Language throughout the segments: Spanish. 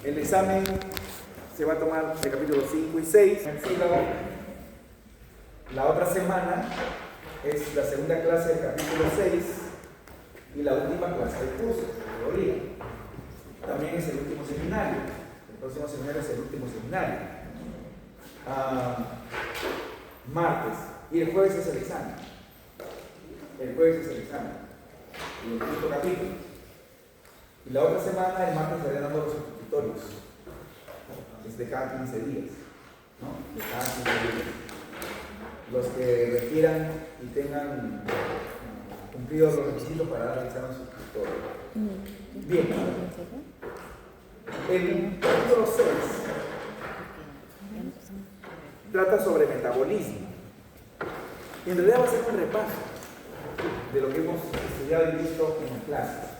El examen se va a tomar de capítulos 5 y 6. La otra semana es la segunda clase del capítulo 6 y la última clase del curso, de teoría. También es el último seminario. El próximo seminario es el último seminario. Martes. Y el jueves es el examen. El jueves es el examen. Y el quinto capítulo. Y la otra semana, el martes, estaré dando los sustitutorios. Es de cada 15 días. ¿No? De cada 15 días. Los que requieran y tengan cumplidos los requisitos para dar el examen sustitutorio. Bien. El capítulo 6 trata sobre metabolismo. En realidad va a ser un repaso de lo que hemos estudiado y visto en la clase.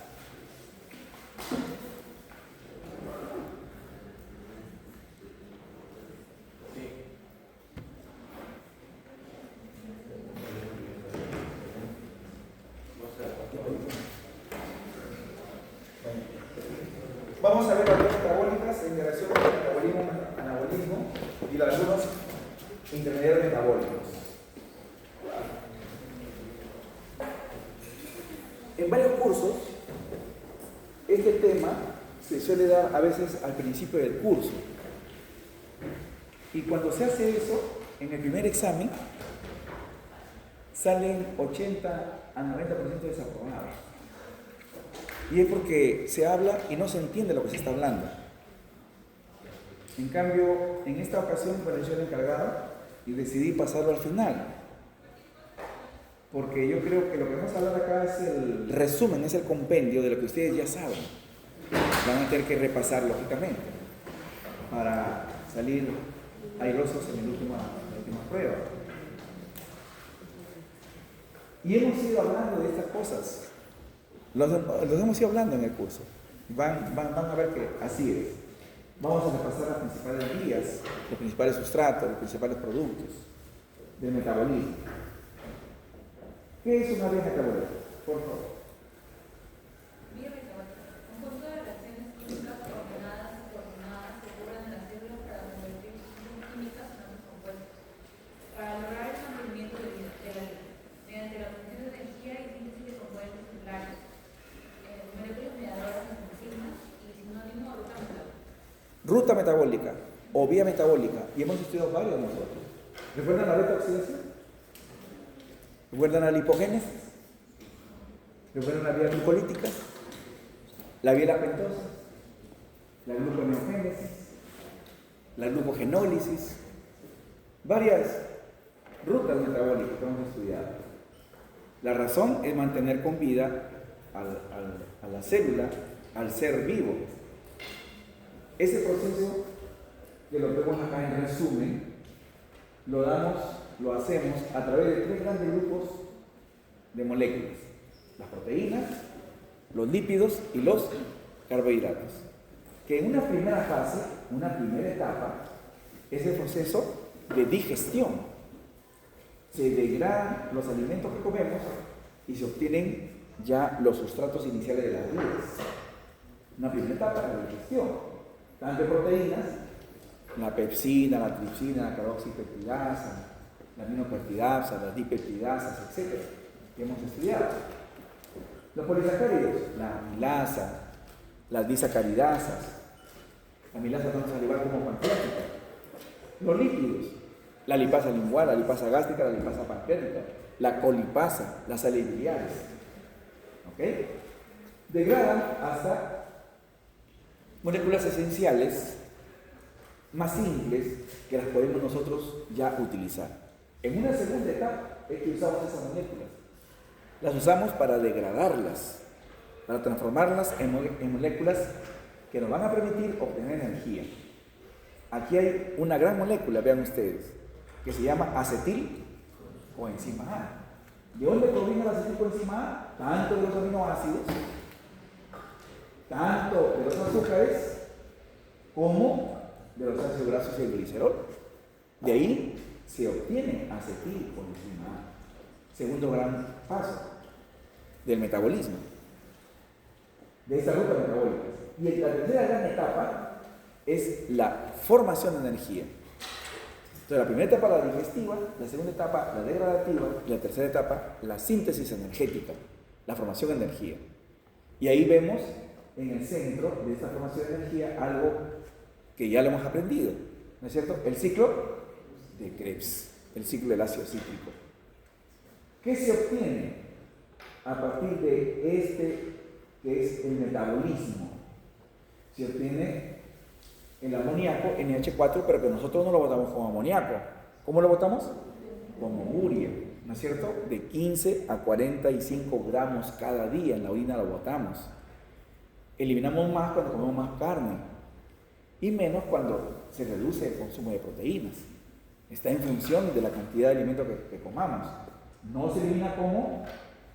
Vamos a ver las vías metabólicas en relación con el metabolismo, anabolismo y los algunos intermediarios metabólicos. En varios cursos, este tema se suele dar a veces al principio del curso. Y cuando se hace eso, en el primer examen, salen 80 a 90% desaprobados. Y es porque se habla y no se entiende lo que se está hablando. En cambio, en esta ocasión, bueno, yo soy el encargado y decidí pasarlo al final. Porque yo creo que lo que vamos a hablar acá es el resumen, es el compendio de lo que ustedes ya saben. Van a tener que repasar lógicamente para salir airosos en la última prueba. Y hemos ido hablando de estas cosas. Los hemos ido hablando en el curso. Van a ver que así es. Vamos a repasar las principales vías, los principales sustratos, los principales productos del metabolismo. ¿Qué es una vía metabólica? Por favor. Vía metabólica. Un conjunto de reacciones químicas coordinadas que ocurren en las células para convertir sus químicas en otros compuestos. Para lograr el mantenimiento de la vida, mediante la obtención de energía y síntesis de compuestos celulares, moléculas mediadoras en enzimas y sinónimo ruta metabólica. Ruta metabólica o vía metabólica. Y hemos estudiado varios de nosotros. ¿Recuerdan la beta oxidación? ¿Recuerdan la lipogénesis? ¿Recuerdan la vía glucolítica? La vía lactosa, la gluconeogénesis, la glucogenólisis, varias rutas metabólicas que hemos estudiado. La razón es mantener con vida a la célula, al ser vivo. Ese proceso, que lo vemos acá en resumen, lo hacemos a través de tres grandes grupos de moléculas: las proteínas, los lípidos y los carbohidratos. Que en una primera fase, una primera etapa, es el proceso de digestión. Se degradan los alimentos que comemos y se obtienen ya los sustratos iniciales de las vidas. Una primera etapa, la digestión. Tanto de proteínas, la pepsina, la tripsina, la carboxipeptidasa, la aminopeptidasa, las dipeptidasas, etc., que hemos estudiado. Los polisacáridos, la amilasa, las disacaridasas, la amilasa tanto salival como pancreática. Los lípidos, la lipasa lingual, la lipasa gástrica, la lipasa pancreática, la colipasa, las sales biliares. ¿Ok? Degradan hasta moléculas esenciales más simples que las podemos nosotros ya utilizar. En una segunda etapa es que usamos esas moléculas. Las usamos para degradarlas, para transformarlas en moléculas que nos van a permitir obtener energía. Aquí hay una gran molécula, vean ustedes, que se llama acetilcoenzima A. ¿De dónde proviene la acetilcoenzima A? Tanto de los aminoácidos, tanto de los azúcares, como de los ácidos grasos y el glicerol. De ahí se obtiene acetilcoenzima A. Segundo gran paso del metabolismo, de esta ruta metabólica. Y la tercera gran etapa es la formación de energía. Entonces, la primera etapa la digestiva, la segunda etapa la degradativa y la tercera etapa la síntesis energética, la formación de energía. Y ahí vemos en el centro de esta formación de energía algo que ya lo hemos aprendido, ¿no es cierto? El ciclo de Krebs, el ciclo del ácido cítrico. ¿Qué se obtiene a partir de este que es el metabolismo? Se obtiene el amoníaco, NH4, pero que nosotros no lo botamos como amoníaco. ¿Cómo lo botamos? Como urea, ¿no es cierto? De 15 a 45 gramos cada día en la orina lo botamos. Eliminamos más cuando comemos más carne y menos cuando se reduce el consumo de proteínas. Está en función de la cantidad de alimentos que comamos. No se elimina como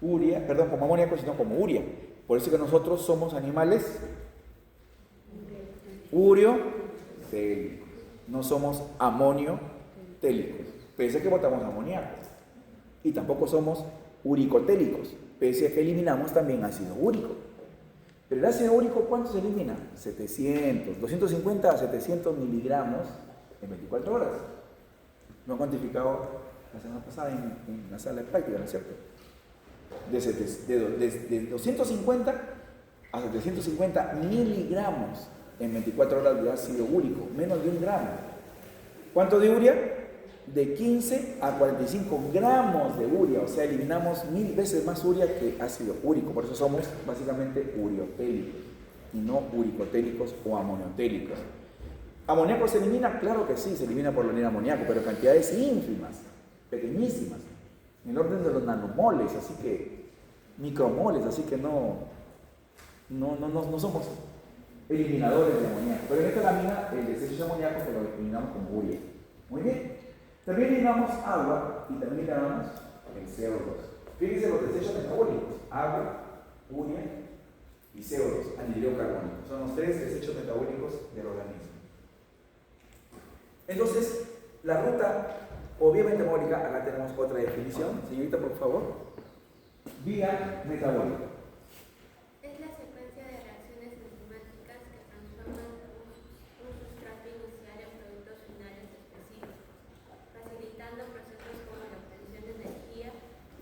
urea, perdón, como amoníaco, sino como urea. Por eso que nosotros somos animales ureotélicos, no somos amoniotélicos, pese a que botamos amoníaco. Y tampoco somos uricotélicos, pese a que eliminamos también ácido úrico. Pero el ácido úrico, ¿cuánto se elimina? 250 a 700 miligramos en 24 horas. Lo han cuantificado la semana pasada en la sala de práctica, ¿no es cierto? De 250 a 750 miligramos en 24 horas de ácido úrico, menos de 1 gramo. ¿Cuánto de urea? De 15 a 45 gramos de urea, o sea, eliminamos 1000 veces más urea que ácido úrico. Por eso somos básicamente ureotélicos y no uricotélicos o amoniotélicos. ¿Amoníaco se elimina? Claro que sí, se elimina por la orina amoníaco, pero cantidades ínfimas, pequeñísimas, en el orden de los nanomoles, así que micromoles, así que no somos eliminadores de amoníaco. Pero en esta lámina el desecho de amoníaco que lo eliminamos con urea. Muy bien. También eliminamos agua y también eliminamos el CO2. Fíjense los desechos metabólicos: agua, urea y CO2, anhídrido carbónico. Son los 3 desechos metabólicos del organismo. Entonces, la ruta o vía metabólica, acá tenemos otra definición. Señorita, por favor. Vía metabólica. Es la secuencia de reacciones enzimáticas que transforman un sustrato inicial en productos finales específicos, facilitando procesos como la obtención de energía,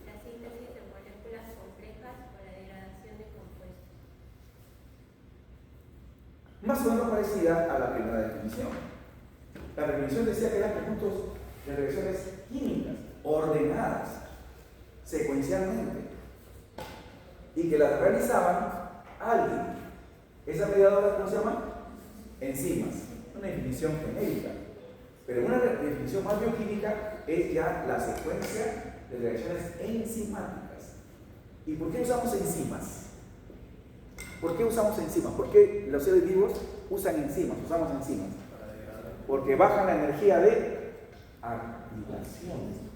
la síntesis de moléculas complejas o la degradación de compuestos. Más o menos parecida a la primera definición. La definición decía que eran conjuntos de reacciones químicas ordenadas secuencialmente y que las realizaban alguien. Esa mediadora, ¿cómo se llama? Enzimas. Una definición genérica. Pero una definición más bioquímica es ya la secuencia de reacciones enzimáticas. ¿Y por qué usamos enzimas? ¿Por qué usamos enzimas? ¿Por qué los seres vivos usan enzimas? Usamos enzimas. Porque bajan la energía de activación.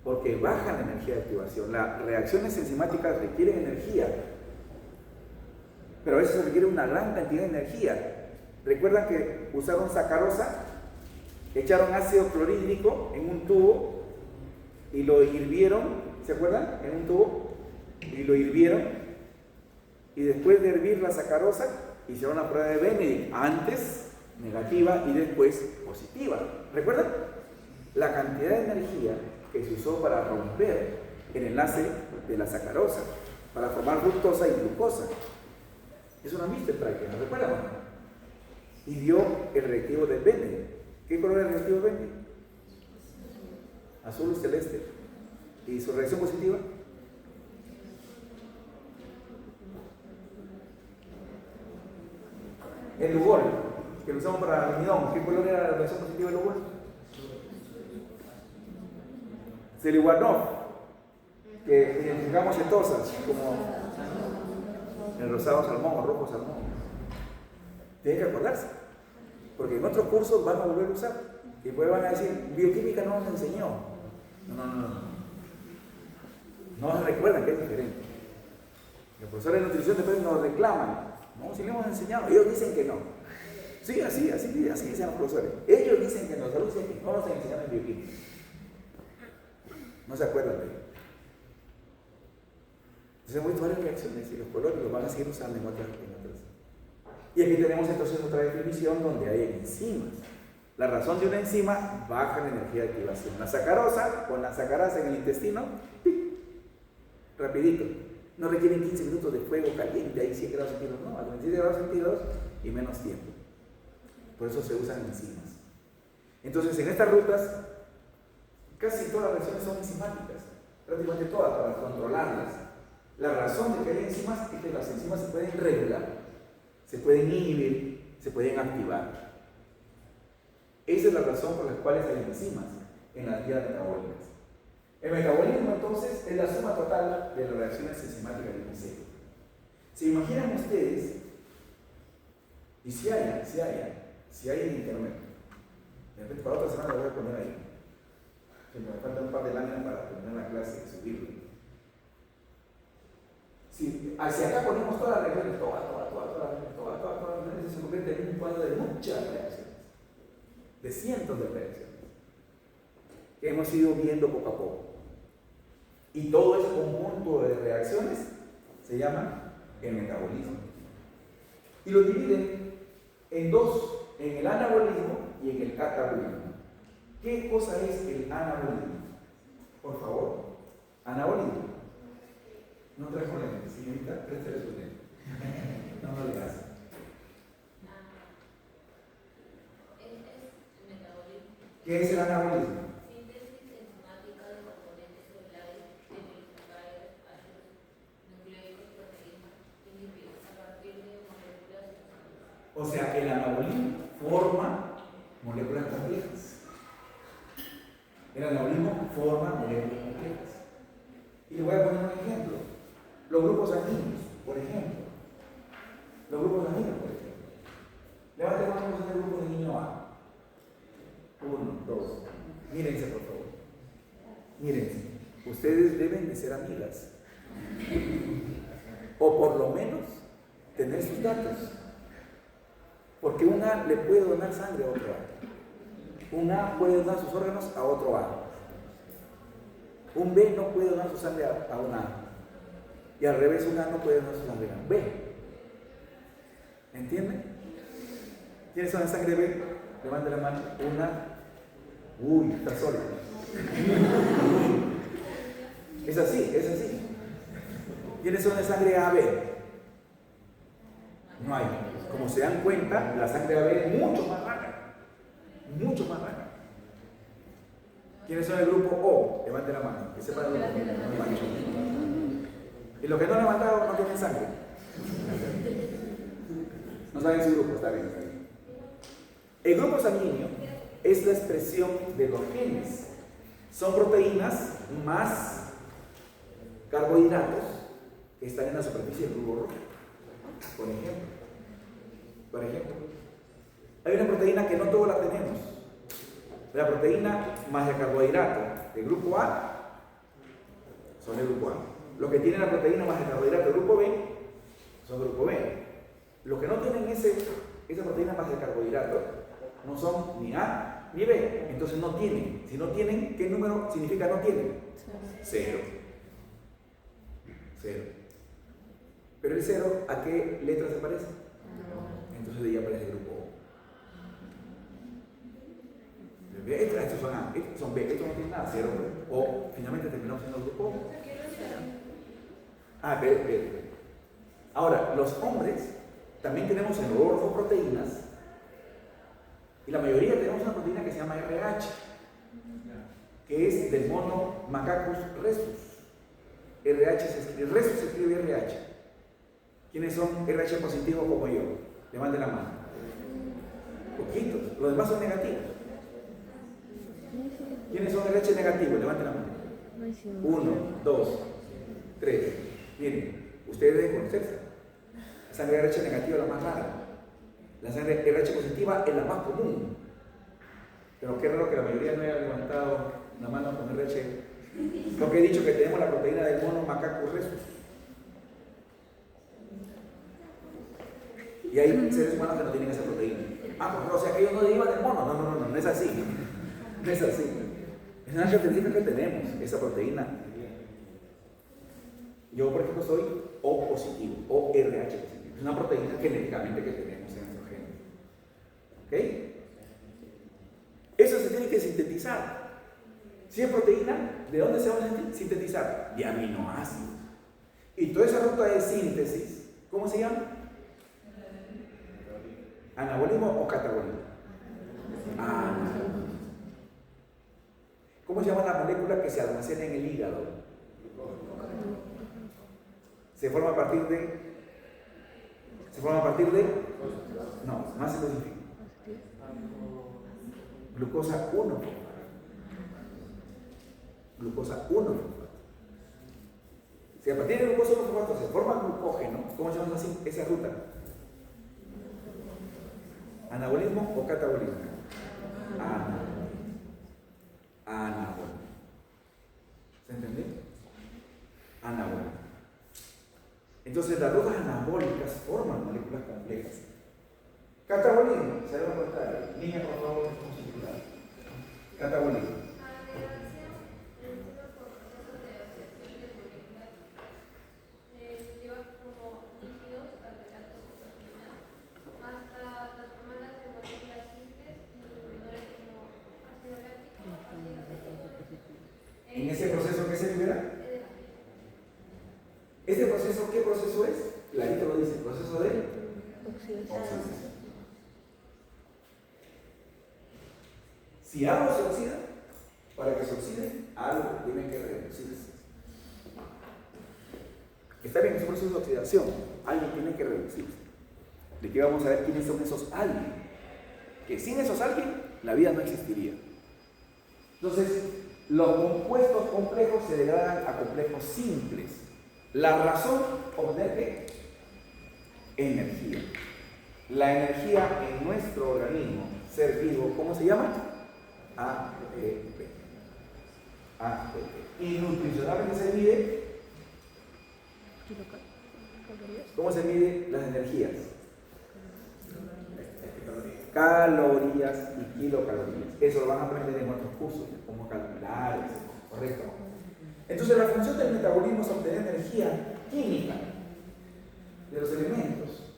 Porque bajan la energía de activación. Las reacciones enzimáticas requieren energía, pero a veces requiere una gran cantidad de energía. ¿Recuerdan que usaron sacarosa? Echaron ácido clorhídrico en un tubo y lo hirvieron, ¿se acuerdan? En un tubo y lo hirvieron, y después de hervir la sacarosa hicieron la prueba de Benedict, antes negativa y después positiva. ¿Recuerdan? La cantidad de energía que se usó para romper el enlace de la sacarosa, para formar fructosa y glucosa. Eso no han visto en práctica, ¿no recuerdan? Y dio el reactivo de Benedict. ¿Qué color es el reactivo de Benedict? Azul celeste. ¿Y su reacción positiva? El Lugol, que lo usamos para el almidón. ¿Qué color era la reacción positiva del Lugol? Seliwanov, que identificamos cetosas como el rosado salmón o rojo salmón. Tienen que acordarse, porque en otros cursos van a volver a usar y después van a decir: bioquímica no nos enseñó. No recuerdan que es diferente. Los profesores de nutrición después nos reclaman: no, si le hemos enseñado. Ellos dicen que no. Sí, así dicen los profesores. Ellos dicen que nos dicen que no nos enseñaron en bioquímica. No se acuerdan de ello. Entonces hemos visto varias reacciones y los colores los van a seguir usando en otras. Y aquí tenemos entonces otra definición donde hay enzimas. La razón de una enzima baja la energía de activación. La sacarosa, con la sacarasa en el intestino, ¡pic! Rapidito. No requieren 15 minutos de fuego caliente, ahí 100 grados centígrados, no, a 27 grados centígrados y menos tiempo. Por eso se usan enzimas. Entonces, en estas rutas, casi todas las reacciones son enzimáticas, prácticamente todas, para controlarlas. La razón de que hay enzimas es que las enzimas se pueden regular, se pueden inhibir, se pueden activar. Esa es la razón por la cual hay enzimas en las vías metabólicas. El metabolismo, entonces, es la suma total de las reacciones enzimáticas del insecto. ¿Se imaginan ustedes? Y si hay en internet, de repente para otra semana lo voy a poner ahí, que me falta un par de láminas para terminar la clase y subirlo. Si hacia acá ponemos todas las reacciones, todas, se convierte en un cuadro de muchas reacciones, de cientos de reacciones, que hemos ido viendo poco a poco. Y todo ese conjunto de reacciones se llama el metabolismo. Y lo dividen en dos, en el anabolismo y en el catabolismo. ¿Qué cosa es el anabolismo? Por favor, anabolismo. No trajo lentes, señorita, préstale sus lentes. No le hace. ¿Qué es el anabolismo? O sea que el anabolismo forma moléculas complejas. El anabolismo forma moléculas complejas. Y le voy a poner un ejemplo. Los grupos sanguíneos, por ejemplo. Levanten las manos en el grupo de niño A. 1, 2. Mírense, por favor. Mírense. Ustedes deben de ser amigas. O por lo menos tener sus datos. Porque un A le puede donar sangre a otro A. Un A puede donar sus órganos a otro A. Un B no puede donar su sangre a un A. Y al revés, un A no puede donar su sangre a un B. ¿Entienden? ¿Quiénes son de sangre B? Levanten la mano. Una. Uy, está sola. Es así. ¿Quiénes son de sangre AB? No hay. Como se dan cuenta, la sangre AB es mucho más rara. ¿Quiénes son del grupo O? Levanten la mano. Que sepan el grupo. Y los que no han levantado no tienen sangre. No saben su grupo, está bien. El grupo sanguíneo es la expresión de los genes. Son proteínas más carbohidratos que están en la superficie del globo rojo. Por ejemplo, hay una proteína que no todos la tenemos. La proteína más el carbohidrato del grupo A son del grupo A. Los que tienen la proteína más el carbohidrato del grupo B son del grupo B. Los que no tienen esa proteína más el carbohidrato no son ni A ni B. Entonces no tienen. Si no tienen, ¿qué número significa no tienen? 0. Pero el 0, ¿a qué letra se parece? Entonces de ahí aparece el grupo O. Estos son A, estos son B, estos no tienen nada, 0. O finalmente terminamos siendo el grupo O. B. Ahora, los hombres también tenemos en el globo rojo proteínas. Y la mayoría tenemos una proteína que se llama RH, que es del mono Macacus rhesus. Rhesus se escribe RH. ¿Quiénes son RH positivos como yo? Levanten la mano. Poquitos. Los demás son negativos. ¿Quiénes son RH negativos? Levanten la mano. 1, 2, 3. Miren, ustedes deben conocerse. La sangre RH negativa es la más rara. La sangre RH positiva es la más común. Pero qué raro que la mayoría no haya levantado la mano con RH. Lo que he dicho que tenemos la proteína del mono Macacus rhesus. Y hay seres humanos que no tienen esa proteína. O sea que ellos no derivan del mono. No es así. No es así. Es una característica que tenemos, esa proteína. Yo, por ejemplo, soy O positivo, o RH positivo. Es una proteína genéticamente que tenemos en nuestro gen. ¿Ok? Eso se tiene que sintetizar. Si es proteína, ¿de dónde se va a sintetizar? De aminoácidos. Y toda esa ruta de síntesis, ¿cómo se llama? ¿Anabolismo o catabolismo? Anabolismo. ¿Cómo se llama la molécula que se almacena en el hígado? Se forma a partir de... No, más específico. Glucosa 1. Glucosa 1. Si a partir de glucosa 1 se forma glucógeno, ¿cómo se llama así esa ruta? ¿Anabolismo o catabolismo? Anabolismo. ¿Se entendió? Anabolismo. Entonces las rutas anabólicas forman moléculas complejas. Catabolismo, se va a contar. Niña, por favor, vamos a titular. Catabolismo. ¿En ese proceso qué se libera? ¿Este proceso qué proceso es? Clarito lo dice, proceso de oxidación. Si algo se oxida, para que se oxide, algo tiene que reducirse. Está bien, es un proceso de oxidación, algo tiene que reducirse. De que vamos a ver quiénes son esos alguien. Que sin esos alguien, la vida no existiría. Entonces, los compuestos complejos se degradan a complejos simples. La razón, obtener ¿qué? Energía. La energía en nuestro organismo, ser vivo, ¿cómo se llama? ATP. ATP. Y nutricionalmente se mide. ¿Cómo se mide las energías? Calorías y kilocalorías. Eso lo van a aprender en otros cursos, como calcular, ¿correcto? Entonces la función del metabolismo es obtener energía química de los elementos.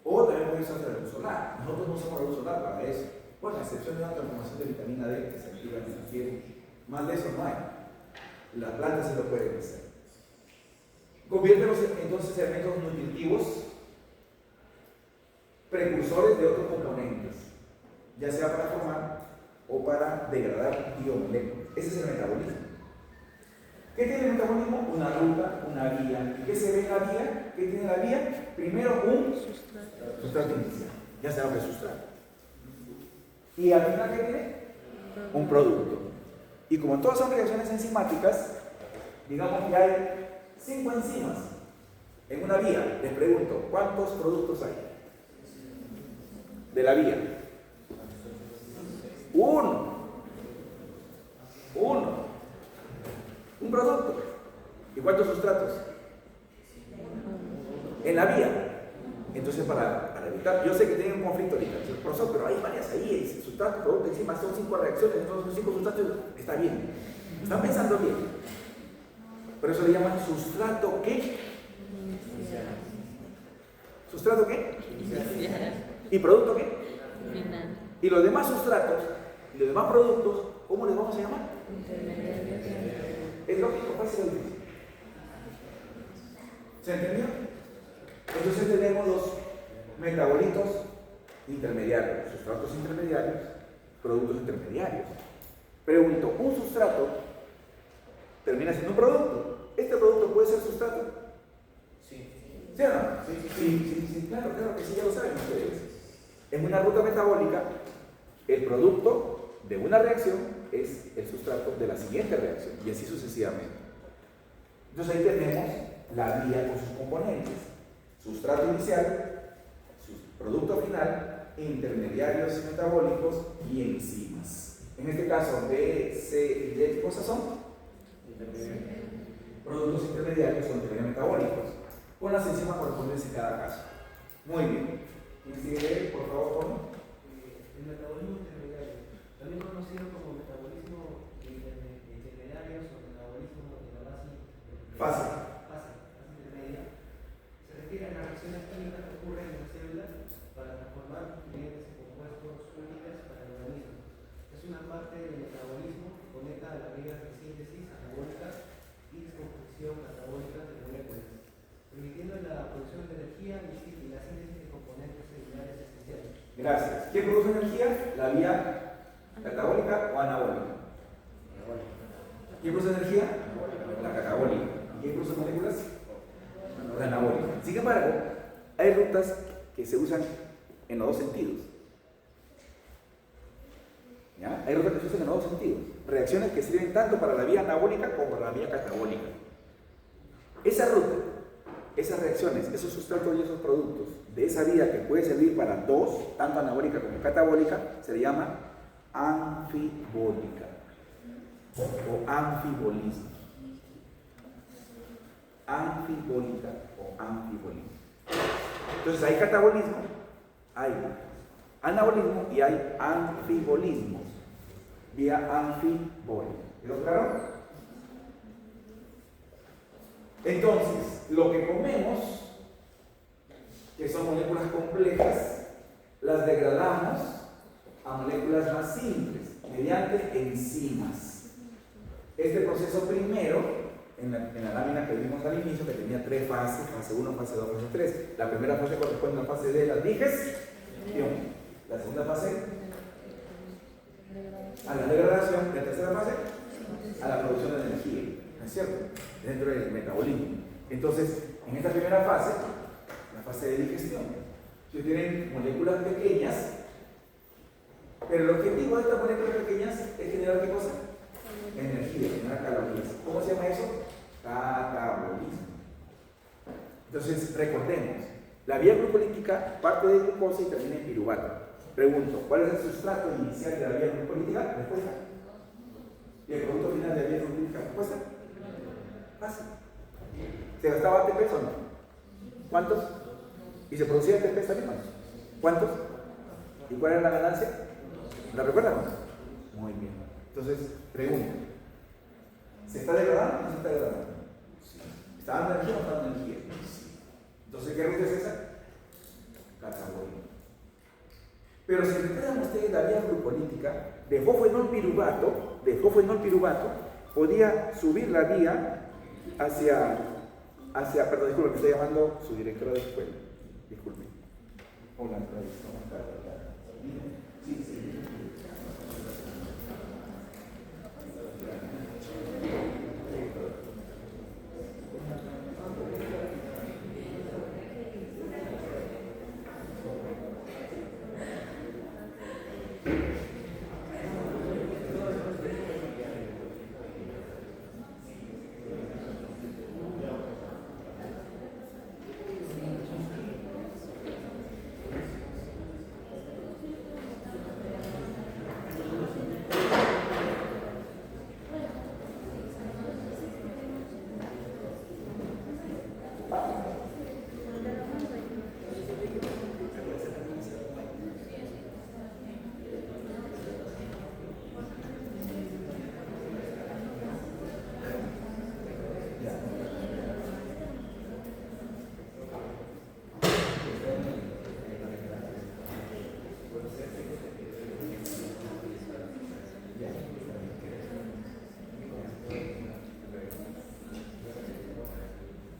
O también puede usar la luz solar. Nosotros no usamos la luz solar para eso. Bueno, a excepción de una transformación de vitamina D que se activa en la piel. Más de eso no hay. Las plantas sí lo pueden hacer. Convierte entonces elementos nutritivos precursores de otros componentes, ya sea para formar o para degradar biomoléculas. Ese es el metabolismo. ¿Qué tiene el metabolismo? Una ruta, una vía. ¿Y qué se ve en la vía? ¿Qué tiene la vía? Primero un sustrato inicial. Ya sabemos que es sustrato. Y al final, ¿qué tiene? Un producto. Y como todas son reacciones enzimáticas, digamos que hay 5 enzimas en una vía. Les pregunto, ¿cuántos productos hay de la vía? Uno. Un producto. ¿Y cuántos sustratos? En la vía. Entonces, para evitar, yo sé que tienen un conflicto ahorita, profesor, pero hay varias ahí, sustrato, producto, encima son 5 reacciones, entonces son 5 sustratos, está bien. Están pensando bien. Por eso le llaman sustrato ¿qué? ¿Sustrato qué? ¿Y producto qué? Y los demás sustratos, y los demás productos, ¿cómo les vamos a llamar? Es lógico, fácil de decir. ¿Se entendió? Entonces tenemos los metabolitos intermediarios, sustratos intermediarios, productos intermediarios. Pregunto, ¿un sustrato termina siendo un producto? ¿Este producto puede ser sustrato? Sí. ¿Sí o no? Sí, claro que sí, ya lo saben ustedes. En una ruta metabólica, el producto de una reacción es el sustrato de la siguiente reacción, y así sucesivamente. Entonces ahí tenemos la vía con sus componentes: sustrato inicial, producto final, intermediarios metabólicos y enzimas. En este caso, B, C y D, ¿qué cosas son? Productos intermediarios o intermediarios metabólicos, con las enzimas correspondientes en cada caso. Muy bien. ¿Quién sigue, por favor? El metabolismo intermediario, también conocido como metabolismo intermediario o metabolismo de la base Fase intermedia, se refiere a las reacciones químicas Gracias. ¿Quién produce energía? ¿La vía catabólica o anabólica? ¿Quién produce energía? La catabólica. ¿Quién produce moléculas? La anabólica. Sin embargo, hay rutas que se usan en los dos sentidos. ¿Ya? Hay rutas que se usan en los dos sentidos. Reacciones que sirven tanto para la vía anabólica como para la vía catabólica. Esa ruta, esas reacciones, esos sustratos y esos productos de esa vía que puede servir para dos, tanto anabólica como catabólica, se le llama anfibólica o anfibolismo. Anfibólica o anfibolismo. Entonces hay catabolismo, hay anabolismo y hay anfibolismo vía anfibólica. ¿Quedó claro? Entonces, lo que comemos, que son moléculas complejas, las degradamos a moléculas más simples mediante enzimas. Este proceso primero, en la lámina que vimos al inicio, que tenía 3 fases, fase 1, fase 2, fase 3. La primera fase corresponde a la fase de la digestión. La segunda fase a la degradación. La tercera fase a la producción de energía. ¿No es cierto? Dentro del metabolismo. Entonces, en esta primera fase, la fase de digestión, se tienen moléculas pequeñas, pero el objetivo de estas moléculas pequeñas es generar ¿qué cosa? Energía, generar calorías. ¿Cómo se llama eso? Catabolismo. Entonces, recordemos, la vía glucolítica parte de glucosa y termina en piruvato. Pregunto, ¿cuál es el sustrato inicial de la vía glucolítica? Respuesta. ¿Y el producto final de la vía glucolítica? Respuesta. Fácil. ¿Se gastaba ATP o no? ¿Cuántos? ¿Y se producía ATP también? ¿Cuántos? ¿Y cuál era la ganancia? ¿La recuerdan? Muy bien. Entonces, pregunto, ¿se está degradando o no se está degradando? Sí. ¿Está dando energía o no está dando energía? Sí. Entonces, ¿qué ruta es esa? Catabólica. Pero si recuerdan ustedes la vía glucolítica de fosfenolpiruvato, podía subir la vía hacia, perdón, disculpe, me está llamando su directora de escuela. Disculpe. Hola, sí, sí.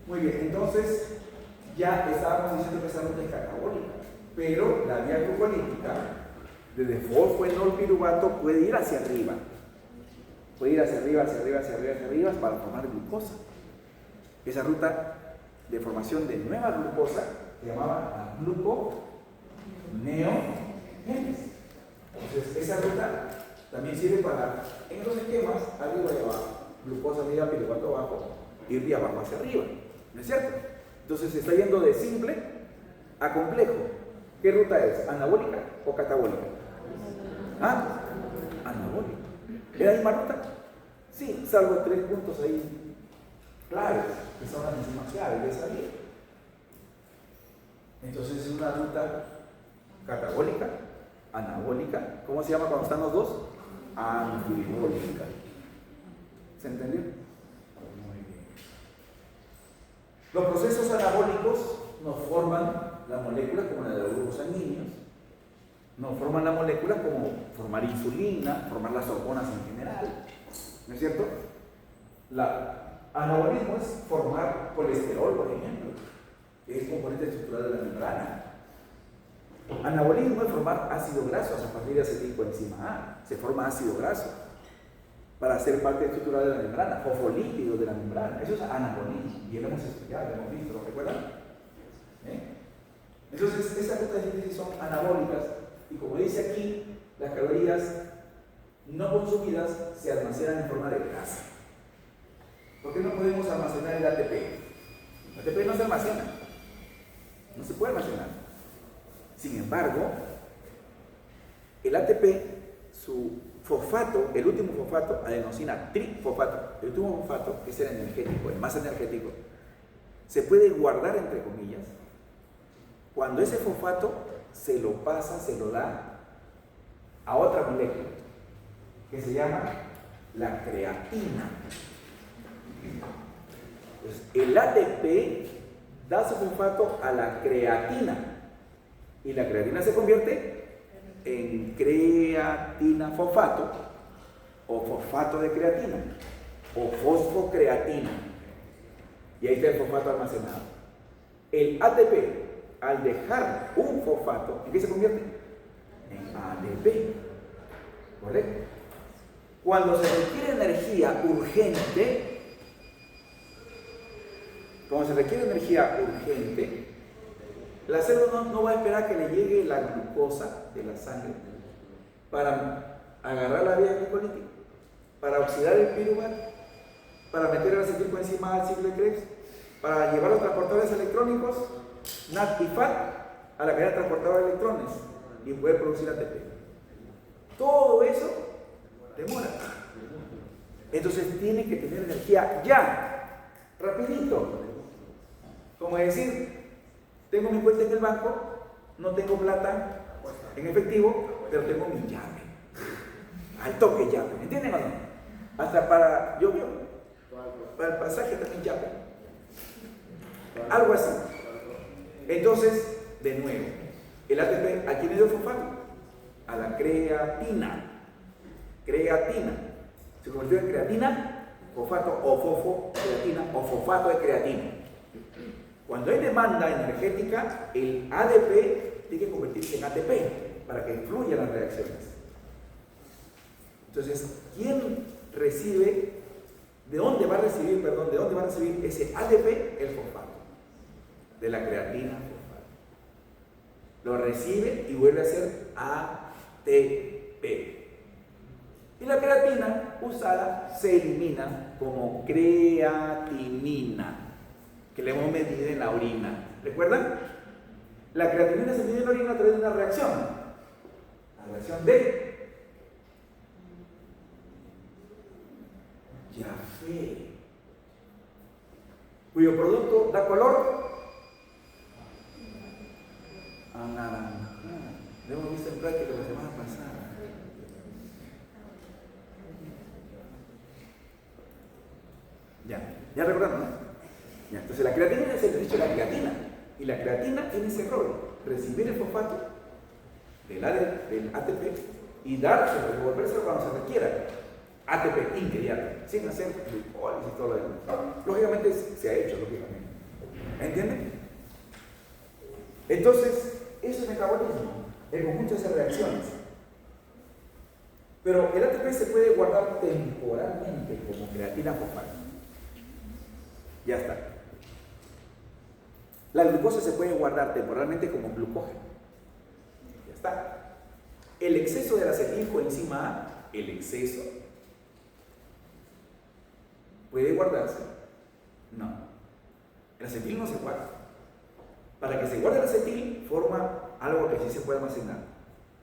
Muy bien, entonces ya estábamos diciendo que esa ruta es catabólica, pero la vía glucolítica desde fosfenolpiruvato puede ir hacia arriba. Puede ir hacia arriba para formar glucosa. Esa ruta de formación de nueva glucosa se llamaba la gluconeogénesis. Entonces, esa ruta también sirve para, en los esquemas, arriba y abajo. Glucosa arriba, piruvato abajo, ir de abajo hacia arriba. ¿No es cierto? Entonces se está yendo de simple a complejo. ¿Qué ruta es? ¿Anabólica o catabólica? ¿Ah? Anabólica. ¿Es la misma ruta? Sí, salvo 3 puntos ahí claves, que son las enzimas claves de esa vía. Entonces es una ruta catabólica, anabólica. ¿Cómo se llama cuando están los dos? Anfibólica. ¿Se entendió? Muy bien. Los procesos anabólicos nos forman la molécula como la de los grupos sanguíneos, nos forman la molécula como formar insulina, formar las hormonas en general. ¿No es cierto? La anabolismo es formar colesterol, por ejemplo, que es componente estructural de la membrana. Anabolismo es formar ácidos grasos a partir de acetilcoenzima A. Se forma ácido graso para ser parte estructural de la membrana, fosfolípidos de la membrana. Eso es anabolismo. Y lo hemos estudiado, lo hemos visto, ¿lo recuerdan? Entonces, esas rutas de síntesis son anabólicas. Y como dice aquí, las calorías no consumidas se almacenan en forma de grasa. ¿Por qué no podemos almacenar el ATP? El ATP no se almacena. No se puede almacenar. Sin embargo, el ATP, su fosfato, el último fosfato, adenosina trifosfato, el último fosfato, que es el energético, el más energético, se puede guardar entre comillas cuando ese fosfato se lo pasa, se lo da a otra molécula que se llama la creatina. Pues el ATP da su fosfato a la creatina y la creatina se convierte en creatina fosfato o fosfato de creatina o fosfocreatina y ahí está el fosfato almacenado. El ATP, al dejar un fosfato, ¿en qué se convierte? En ADP, ¿correcto? Cuando se requiere energía urgente, la célula no va a esperar que le llegue la glucosa de la sangre para agarrar la vía glucolítica, para oxidar el piruvato, para meter el acetilcoenzima al ciclo de Krebs, para llevar los transportadores electrónicos NAT y FAT a la cadena transportadora de electrones y poder producir ATP. Todo eso demora. Entonces tiene que tener energía ya, rapidito. Como decir, tengo mi cuenta en el banco, no tengo plata en efectivo, pero tengo mi llave. Al toque llave, ¿entienden o no? Hasta para para el pasaje también llave. Algo así. Entonces, de nuevo, el ATP, ¿a quién le dio fosfato? A la creatina. Creatina. Se convirtió en creatina, fosfato o fosfocreatina o fosfato de creatina. Cuando hay demanda energética, el ADP tiene que convertirse en ATP para que fluyan las reacciones. Entonces, ¿quién recibe? ¿De dónde va a recibir ese ADP? El fosfato. De la creatina fosfato. Lo recibe y vuelve a ser ATP. Y la creatina usada se elimina como creatinina, que le hemos medido en la orina. ¿Recuerdan? La creatinina se mide en la orina a través de una reacción. La reacción de Jaffe, cuyo producto da color anaranjado. Lo hemos visto en práctica la semana pasada. Ya recordaron, ¿no? Ya, entonces la creatina es el derecho de la creatina. Y la creatina tiene ese rol: recibir el fosfato del ATP y dárselo, devolvérselo cuando se requiera. ATP inmediato, sin hacer glucólisis y todo lo demás. Lógicamente se ha hecho, lógicamente. ¿Entienden? Entonces, eso es metabolismo, el conjunto de esas reacciones. Pero el ATP se puede guardar temporalmente como creatina fosfato. Ya está. La glucosa se puede guardar temporalmente como glucógeno. Ya está. El exceso de la acetilcoenzima A, el exceso, ¿puede guardarse? No. El acetil no se guarda. Para que se guarde el acetil, forma algo que sí se puede almacenar: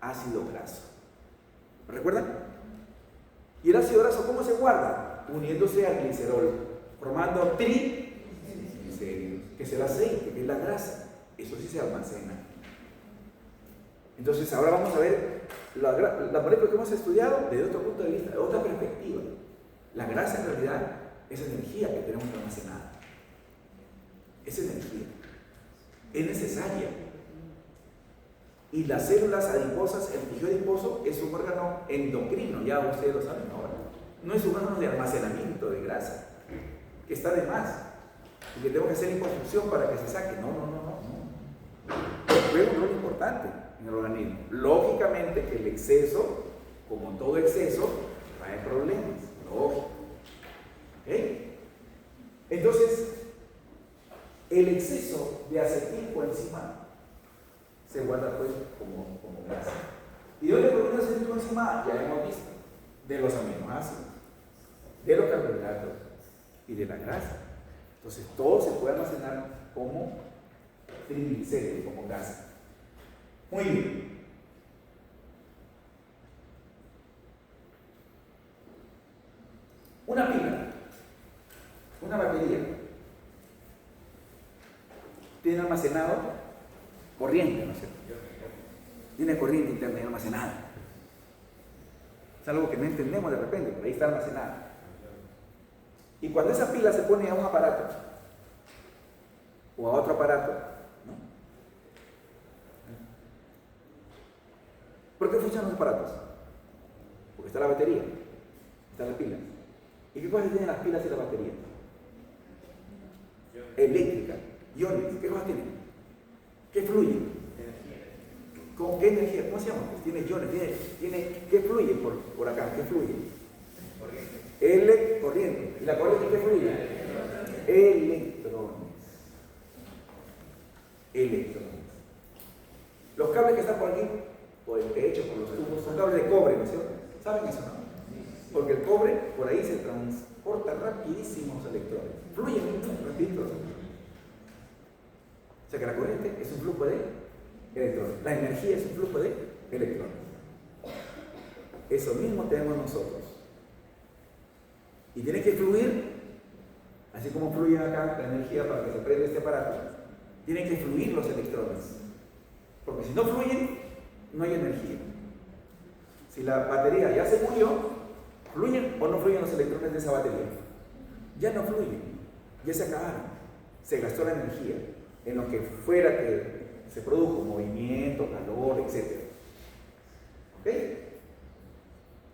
ácido graso. ¿Recuerdan? ¿Y el ácido graso cómo se guarda? Uniéndose al glicerol, formando triglicéridos, que es el aceite, que es la grasa. Eso sí se almacena. Entonces ahora vamos a ver la molécula que hemos estudiado desde otro punto de vista, de otra perspectiva. La grasa en realidad es energía que tenemos almacenada. Es energía. Es necesaria. Y las células adiposas, el tejido adiposo es un órgano endocrino, ya ustedes lo saben ahora. No es un órgano de almacenamiento de grasa, que está de más, y que tengo que hacer liposucción para que se saque. No. Juega un rol importante. en el organismo. Lógicamente que el exceso, como todo exceso, trae problemas. Lógico. ¿Ok? Entonces, el exceso de acetilcoenzima se guarda pues como grasa. ¿Y de dónde proviene el acetilcoenzima? Ya hemos visto. De los aminoácidos, de los carbohidratos y de la grasa. Entonces, todo se puede almacenar como triglicéridos, como grasa. Muy bien. Una pila, una batería, tiene almacenado corriente, ¿no es cierto? Tiene corriente interna y almacenada. Es algo que no entendemos de repente, pero ahí está almacenada. Y cuando esa pila se pone a un aparato o a otro aparato, ¿no? ¿Por qué funcionan los aparatos? Porque está la batería, está la pila. ¿Y qué cosas tienen las pilas y la batería? Eléctrica, iones. ¿Qué cosas tienen? ¿Qué fluyen? ¿Con qué energía? ¿Cómo se llama? Pues tiene iones, ¿qué fluye por acá? ¿Qué fluye? Corriente. ¿Y la corriente qué fluye? Electrones. Los cables que están por aquí, pues hechos por los tubos, son cables de cobre, ¿no es cierto? ¿Saben eso, no? Porque el cobre por ahí se transporta rapidísimo los electrones. Fluyen rapidito los electrones. O sea que la corriente es un flujo de electrones. La energía es un flujo de electrones. Eso mismo tenemos nosotros. Y tiene que fluir, así como fluye acá la energía para que se prenda este aparato, tienen que fluir los electrones. Porque si no fluyen, no hay energía. Si la batería ya se murió, ¿fluyen o no fluyen los electrones de esa batería? Ya no fluyen, ya se acabaron, se gastó la energía en lo que fuera que se produjo, movimiento, calor, etc. ¿Ok?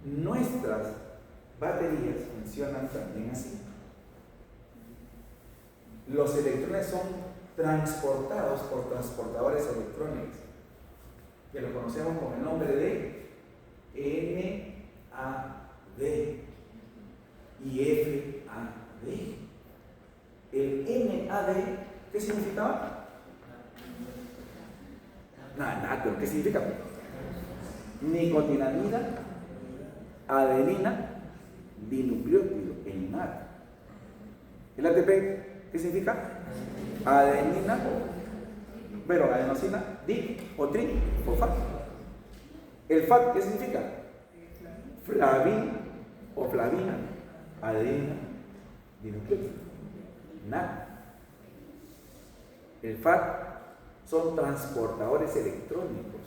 Nuestras baterías funcionan también así. Los electrones son transportados por transportadores electrónicos, que lo conocemos con el nombre de NAD y FAD. El NAD, ¿qué significaba? Nada, pero ¿qué significa? Nicotinamida, adenina, dinucleótido, el NAD. ¿El ATP qué significa? Adenina, bueno, adenosina, di o tri o fat. ¿El fat qué significa? Flavina o flavina, adenina, dinucleótido, NAD. El fat son transportadores electrónicos.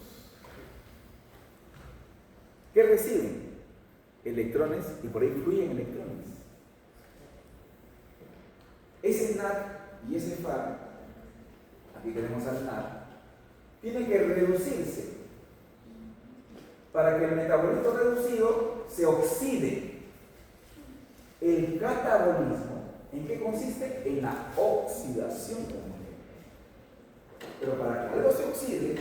¿Qué reciben? Electrones y por ahí fluyen electrones. Ese NAD y ese FAD, aquí tenemos al NAD, tienen que reducirse para que el metabolito reducido se oxide. El catabolismo, ¿en qué consiste? En la oxidación. Pero para que algo se oxide,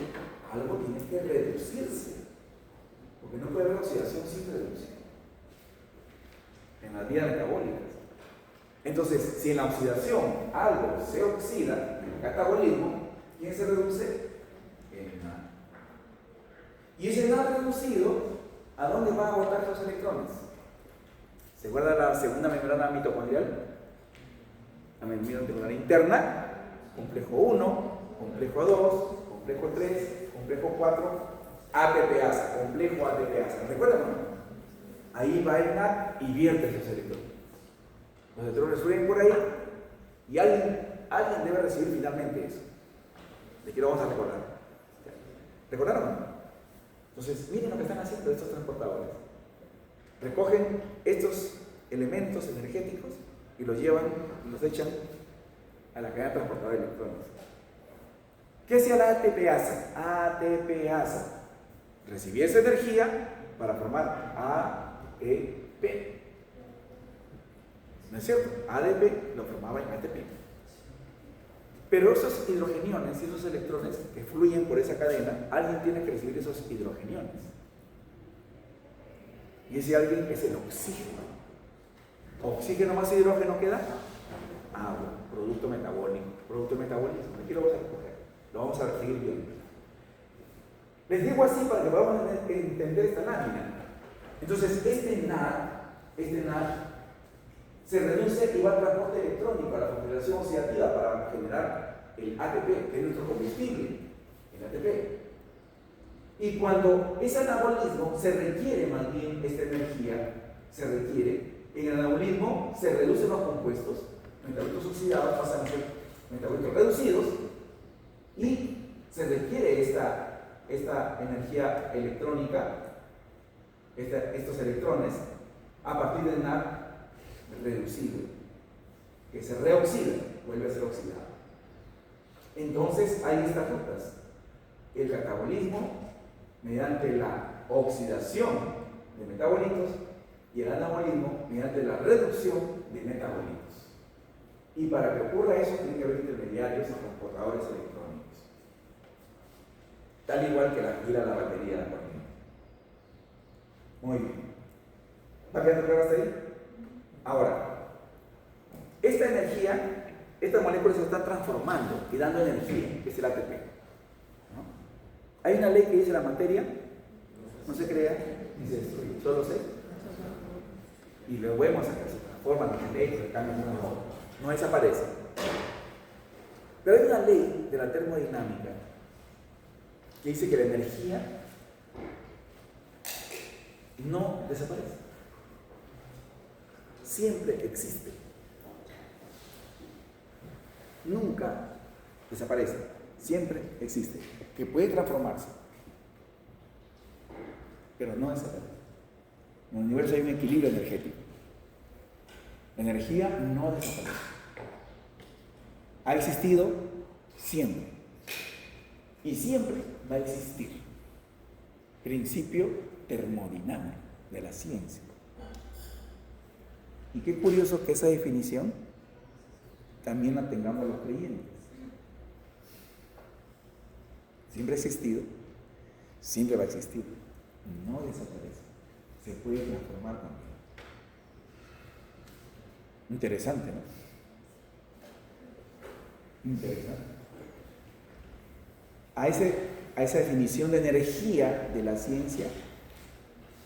algo tiene que reducirse. Porque no puede haber oxidación sin reducción en las vías metabólicas. Entonces, si en la oxidación algo se oxida, en el catabolismo, ¿quién se reduce? El NAD. Y ese NAD reducido, ¿a dónde va a botar los electrones? ¿Se guarda la segunda membrana mitocondrial? La membrana mitocondrial interna, complejo 1, complejo 2, complejo 3, complejo 4, ATPasa, complejo ATPasa. ¿Recuerdan o no? Ahí va el NAD y vierte esos electrones. Los electrones fluyen por ahí y alguien debe recibir finalmente eso. De aquí lo vamos a recordar. ¿Recordaron o no? Entonces, miren lo que están haciendo estos transportadores. Recogen estos elementos energéticos y los llevan y los echan a la cadena transportadora de electrones. ¿Qué hacía la ATPasa? ATPasa recibía esa energía para formar AEP. ¿No es cierto? ADP lo formaba en ATP. Pero esos hidrogeniones y esos electrones que fluyen por esa cadena, alguien tiene que recibir esos hidrogeniones. Y ese alguien es el oxígeno. Oxígeno más hidrógeno queda agua, producto metabólico, producto de metabolismo. Aquí lo vamos a recoger, lo vamos a seguir viendo. Les digo así para que podamos entender esta lámina. Entonces, este NAD se reduce y va al transporte electrónico, a la configuración oxidativa para generar el ATP, que es nuestro combustible, el ATP. Y cuando ese anabolismo se requiere más bien esta energía, en el anabolismo se reducen los compuestos, metabolitos oxidados pasan a ser metabolitos reducidos y se requiere esta energía electrónica, estos electrones, a partir del NAD reducido, que se reoxida, vuelve a ser oxidado. Entonces hay estas rutas: el catabolismo mediante la oxidación de metabolitos y el anabolismo mediante la reducción de metabolitos. Y para que ocurra eso tiene que haber intermediarios o transportadores electrónicos, tal igual que la gira la batería de la corriente. Muy bien. ¿Va quedando claro hasta ahí? Ahora, esta energía, estas moléculas se están transformando y dando energía, que es el ATP. ¿No? Hay una ley que dice: la materia no se crea ni se destruye, solo se. Y luego vemos que se transforman, se cambian una a otra, no desaparece. Pero hay una ley de la termodinámica que dice que la energía no desaparece, siempre existe, nunca desaparece, siempre existe, que puede transformarse, pero no desaparece. En el universo hay un equilibrio energético. La energía no desaparece, ha existido siempre y siempre va a existir. Principio termodinámico de la ciencia. Y qué curioso que esa definición también la tengamos los creyentes. Siempre ha existido, siempre va a existir, no desaparece, se puede transformar también. Interesante, ¿no? Interesante. A esa definición de energía de la ciencia,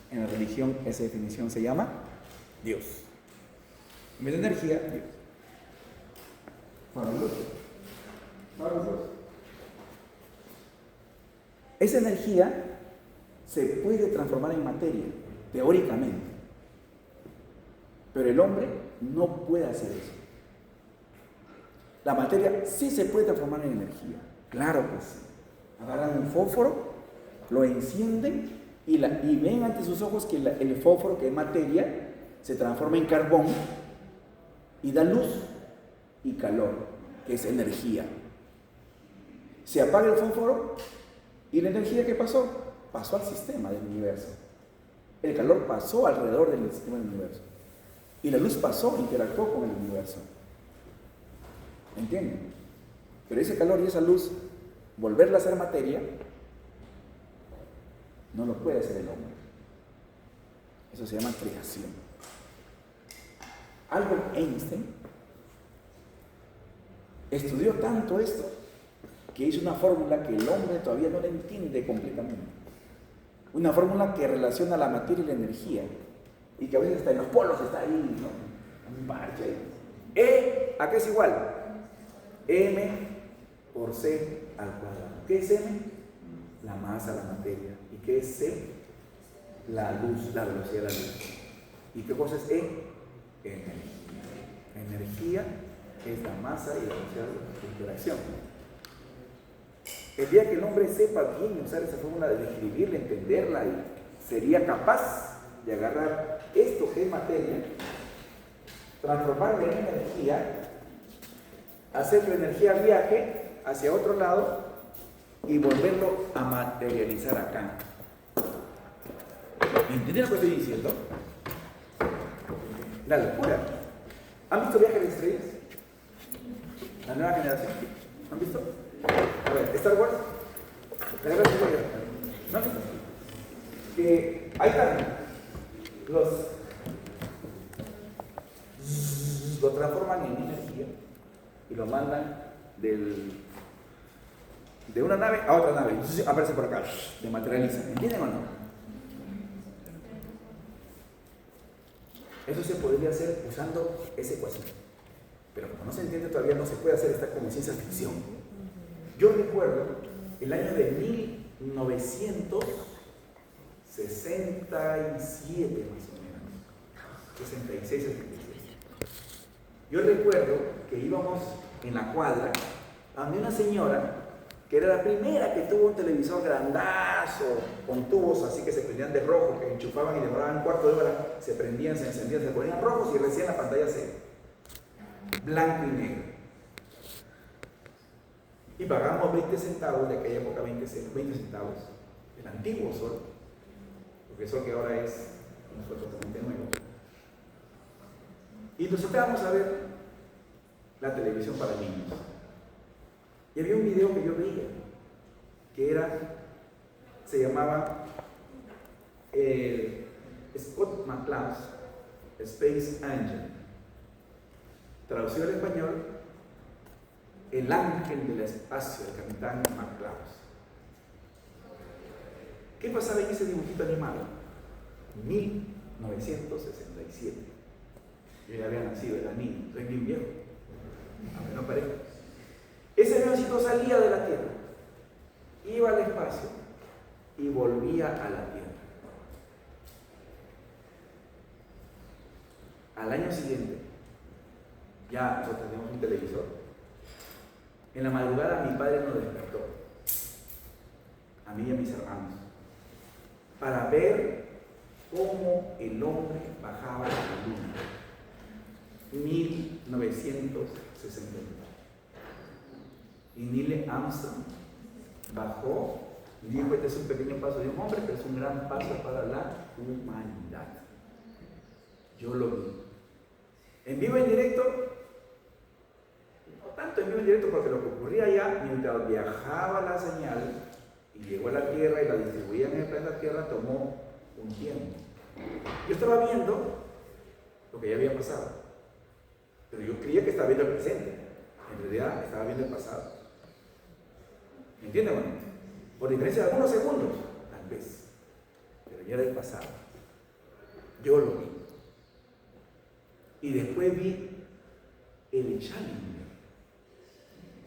en la religión, esa definición se llama Dios. En vez de energía, Dios. Fabuloso. Fabuloso. Esa energía se puede transformar en materia, teóricamente. Pero el hombre no puede hacer eso. La materia sí se puede transformar en energía. Claro que sí. Agarran un fósforo, lo encienden y ven ante sus ojos que el fósforo, que es materia, se transforma en carbón y da luz y calor, que es energía. Se apaga el fósforo y la energía, ¿qué pasó? Pasó al sistema del universo. El calor pasó alrededor del sistema del universo. Y la luz pasó, interactuó con el universo. ¿Entienden? Pero ese calor y esa luz, volverla a hacer materia, no lo puede hacer el hombre. Eso se llama creación. Albert Einstein estudió tanto esto que hizo una fórmula que el hombre todavía no la entiende completamente. Una fórmula que relaciona la materia y la energía, y que a veces hasta en los polos está ahí, ¿no? Un parche ahí. E, ¿a qué es igual? M por C al cuadrado. ¿Qué es M? La masa, la materia. ¿Y qué es C? La luz, la velocidad de la luz. ¿Y qué cosa es E? Energía. Energía es la masa y la velocidad de interacción. El día que el hombre sepa bien usar esa fórmula, de describirla, entenderla, y sería capaz de agarrar esto que es materia, transformarla en energía, hacer que la energía viaje hacia otro lado y volverlo a materializar acá. ¿Entienden lo que estoy diciendo? La locura. ¿Han visto Viaje a las Estrellas? La nueva generación. ¿Han visto? A ver, Star Wars. La guerra de Troya. ¿No han visto? Que ahí están. Lo transforman en energía y lo mandan de una nave a otra nave. Entonces aparece por acá, se materializa. ¿Entienden o no? Eso se podría hacer usando esa ecuación. Pero como no se entiende todavía, no se puede hacer, está como ciencia ficción. Yo recuerdo el año de 1967 más o menos. 66, 66. Yo recuerdo que íbamos en la cuadra a donde una señora que era la primera que tuvo un televisor grandazo, con tubos así que se prendían de rojo, que enchufaban y demoraban un cuarto de hora, se prendían, se encendían, se ponían rojos y recién la pantalla se blanco y negro. Y pagamos 20 centavos, de aquella época 20 centavos, el antiguo sol, porque el sol que ahora es totalmente nuevo. Y nos sentábamos a ver la televisión para niños. Y había un video que yo veía, que se llamaba Scott McCloud's Space Angel. Traducido al español, el ángel del espacio, el capitán McCloud. ¿Qué pasaba en ese dibujito animado? 1967. Yo ya había nacido, era niño, soy bien viejo. Aunque no parezca. Ese avioncito salía de la Tierra, iba al espacio y volvía a la Tierra. Al año siguiente, ya nosotros teníamos un televisor. En la madrugada mi padre nos despertó, a mí y a mis hermanos, para ver cómo el hombre bajaba a la luna. 1960. Y Neil Armstrong bajó y dijo: este es un pequeño paso de un hombre, pero es un gran paso para la humanidad. Yo lo vi. En vivo, en directo, no tanto en vivo, en directo, porque lo que ocurría allá, mientras viajaba la señal y llegó a la Tierra y la distribuían en el planeta Tierra, tomó un tiempo. Yo estaba viendo lo que ya había pasado, pero yo creía que estaba viendo el presente. En realidad estaba viendo el pasado. ¿Me entienden, bueno? Por diferencia de algunos segundos, tal vez, pero ya era el pasado. Yo lo vi. Y después vi el Challenger.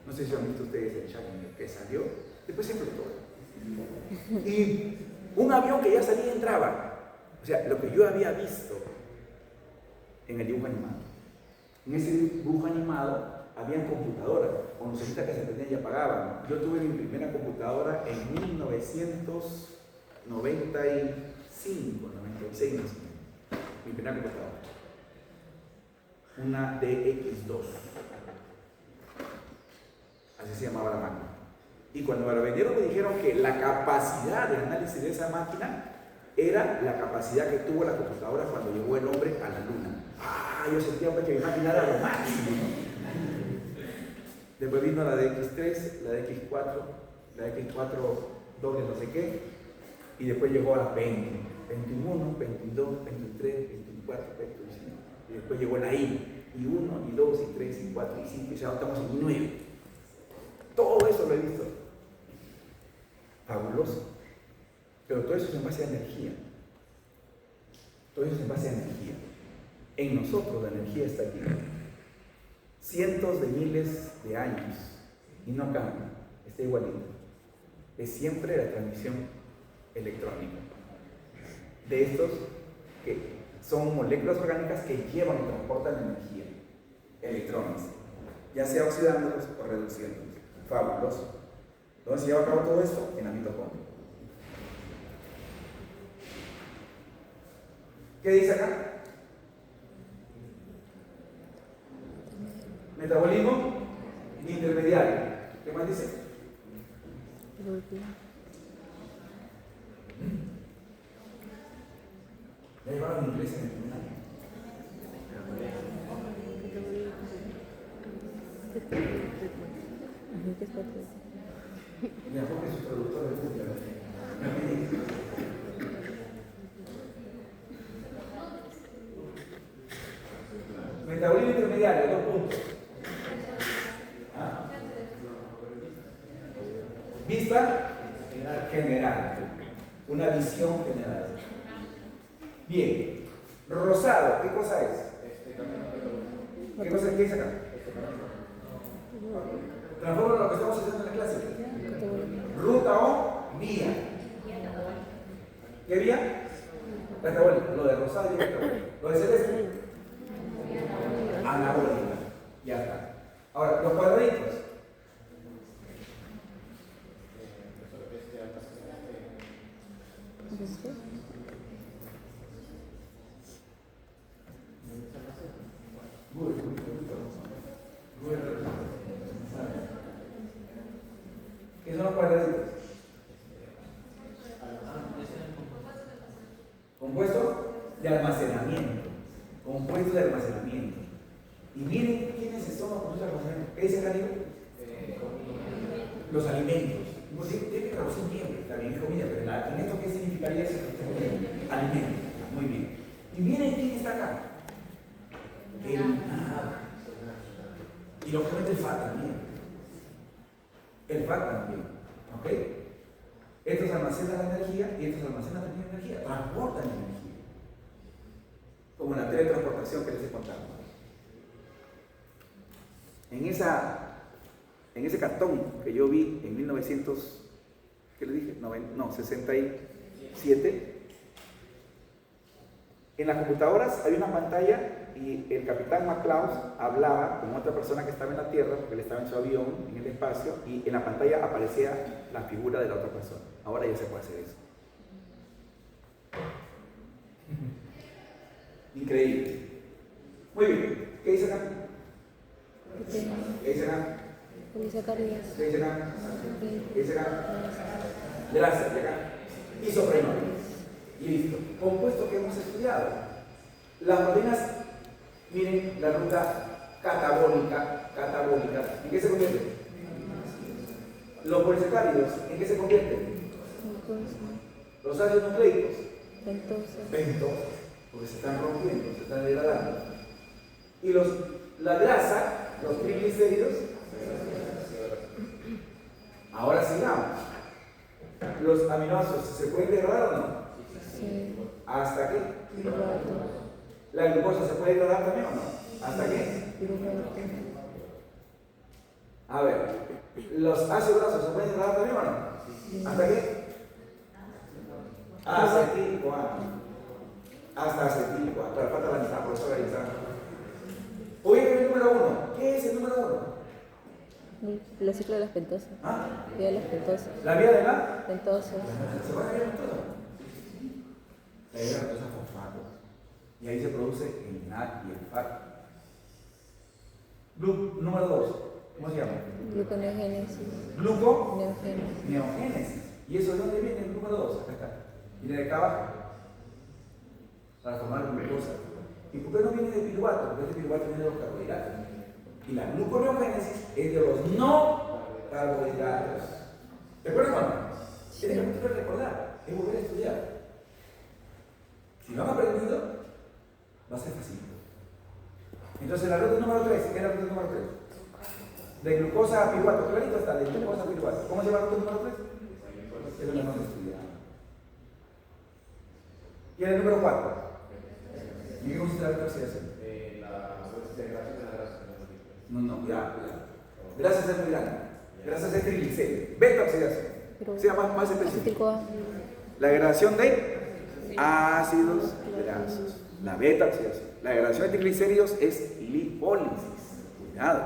No sé si han visto ustedes el Challenger, que salió, después se explotó. Y un avión que ya salía y entraba. O sea, lo que yo había visto en el dibujo animado. En ese dibujo animado habían computadoras, con lucecitas que se prendían y apagaban. Yo tuve mi primera computadora en 1995, 96 más o menos. Mi primera computadora. Una DX2. Así se llamaba la máquina. Y cuando me la vendieron me dijeron que la capacidad de análisis de esa máquina era la capacidad que tuvo la computadora cuando llegó el hombre a la luna. Yo sentía que mi máquina era lo máximo, ¿no? Después vino la DX3, la DX4, la X4 doble no sé qué, y después llegó a la 20, 21, 22, 23, 24, 25, y después llegó la I, y 1, y 2, y 3, y 4, y 5, y ya estamos en 9. Todo eso lo he visto. Fabuloso. Pero todo eso es en base a energía. Todo eso es en base a energía. En nosotros la energía está aquí. Cientos de miles de años y no cambia, está igualito. Es siempre la transmisión electrónica de estos que son moléculas orgánicas que llevan y transportan energía, electrones, ya sea oxidándolos o reduciéndolos. Fabuloso. ¿Dónde se lleva a cabo todo esto? En la mitocondria. ¿Qué dice acá? Metabolismo intermediario. ¿Qué más dice? ¿Ya llevaron inglés en el seminario? Me enfoque su traductor de Google. Metabolismo intermediario, 2 puntos. ¿Ah? Vista general. Una visión general. Bien. Rosado, ¿qué cosa es? ¿Qué cosa es? ¿Qué dice acá? Transforma lo que estamos haciendo en la clase. Ruta o vía. ¿Qué vía? Metabólica. Lo de rosado y metabólico. Lo de celeste. Anabólica. Ya está. Ahora, los cuadraditos. ¿Qué son los cuadraditos? Compuesto de almacenamiento. Compuesto de almacenamiento. Y miren quiénes son los compuestos de almacenamiento. ¿Qué dice acá, Diego? Los alimentos. Pues tiene que traducir bien, también es comida, pero en esto, ¿qué significaría eso? Alimentos. Muy bien. Y miren quién está acá. El nada. Y lógicamente el FAT también. El FAT también. ¿Ok? Estos almacenan la energía y estos almacenan también energía. Transportan energía. Como la teletransportación que les he contado. En ese cartón que yo vi en 1900, ¿qué le dije? 67. En las computadoras había una pantalla y el capitán McCloud hablaba con otra persona que estaba en la Tierra, porque él estaba en su avión, en el espacio, y en la pantalla aparecía la figura de la otra persona. Ahora ya se puede hacer eso. Increíble. Muy bien. ¿Qué dice acá? ¿Qué dice acá? ¿Qué dice acá? ¿Qué dice acá? Gracias, de acá. Isoprenol. Y listo. Compuesto que hemos estudiado. Las proteínas, miren la ruta catabólica. ¿En qué se convierte? Los polisacáridos, ¿en qué se convierten? Los ácidos nucleicos. Pentosos. Porque se están rompiendo, se están degradando. Y la grasa, los triglicéridos. Ahora sigamos. ¿Los aminoácidos se pueden degradar o no? Sí. ¿Hasta qué? ¿La glucosa se puede degradar también o no? ¿Hasta qué? A ver, ¿los ácidos grasos se pueden degradar también o no? ¿Hasta qué? Acetil-CoA. Hasta acetil-CoA. Pero falta la mitad, por eso la mitad. Oye, el número 1. ¿Qué es el número 1? La ciclo de las pentosas. ¿Ah? Vía de las pentosas. ¿La vía de la? Pentosas. ¿Se puede ver todo? La vía de la pentosa fosfato. Y ahí se produce el NAD y el FAT. Número 2. ¿Cómo se llama? Gluconeogénesis. Neogénesis. ¿Y eso de dónde viene el número 2? Acá está. Viene de acá abajo. Para formar glucosa. ¿Y por qué no viene de piruvato? Porque este piruvato viene de los carbohidratos. Y la gluconeogénesis es de los no carbohidratos. ¿Te acuerdas, Juan? Sí. Es que recordar, es volver a estudiar. Si no han aprendido, va a ser fácil. Entonces, la ruta número 3, ¿qué es la ruta número 3? De glucosa a piruvato, clarito está, de glucosa a piruvato. ¿Cómo se llama la ruta número 3? Eso lo hemos estudiado. ¿Y el número 4? ¿Y qué consiste la oxidación? No, cuidado. Grasas es muy grande. Grasas es triglicéridos. Beta oxidación. Sea más específico. La degradación de ácidos grasos. La beta oxidación. La degradación de triglicéridos es lipólisis. Cuidado.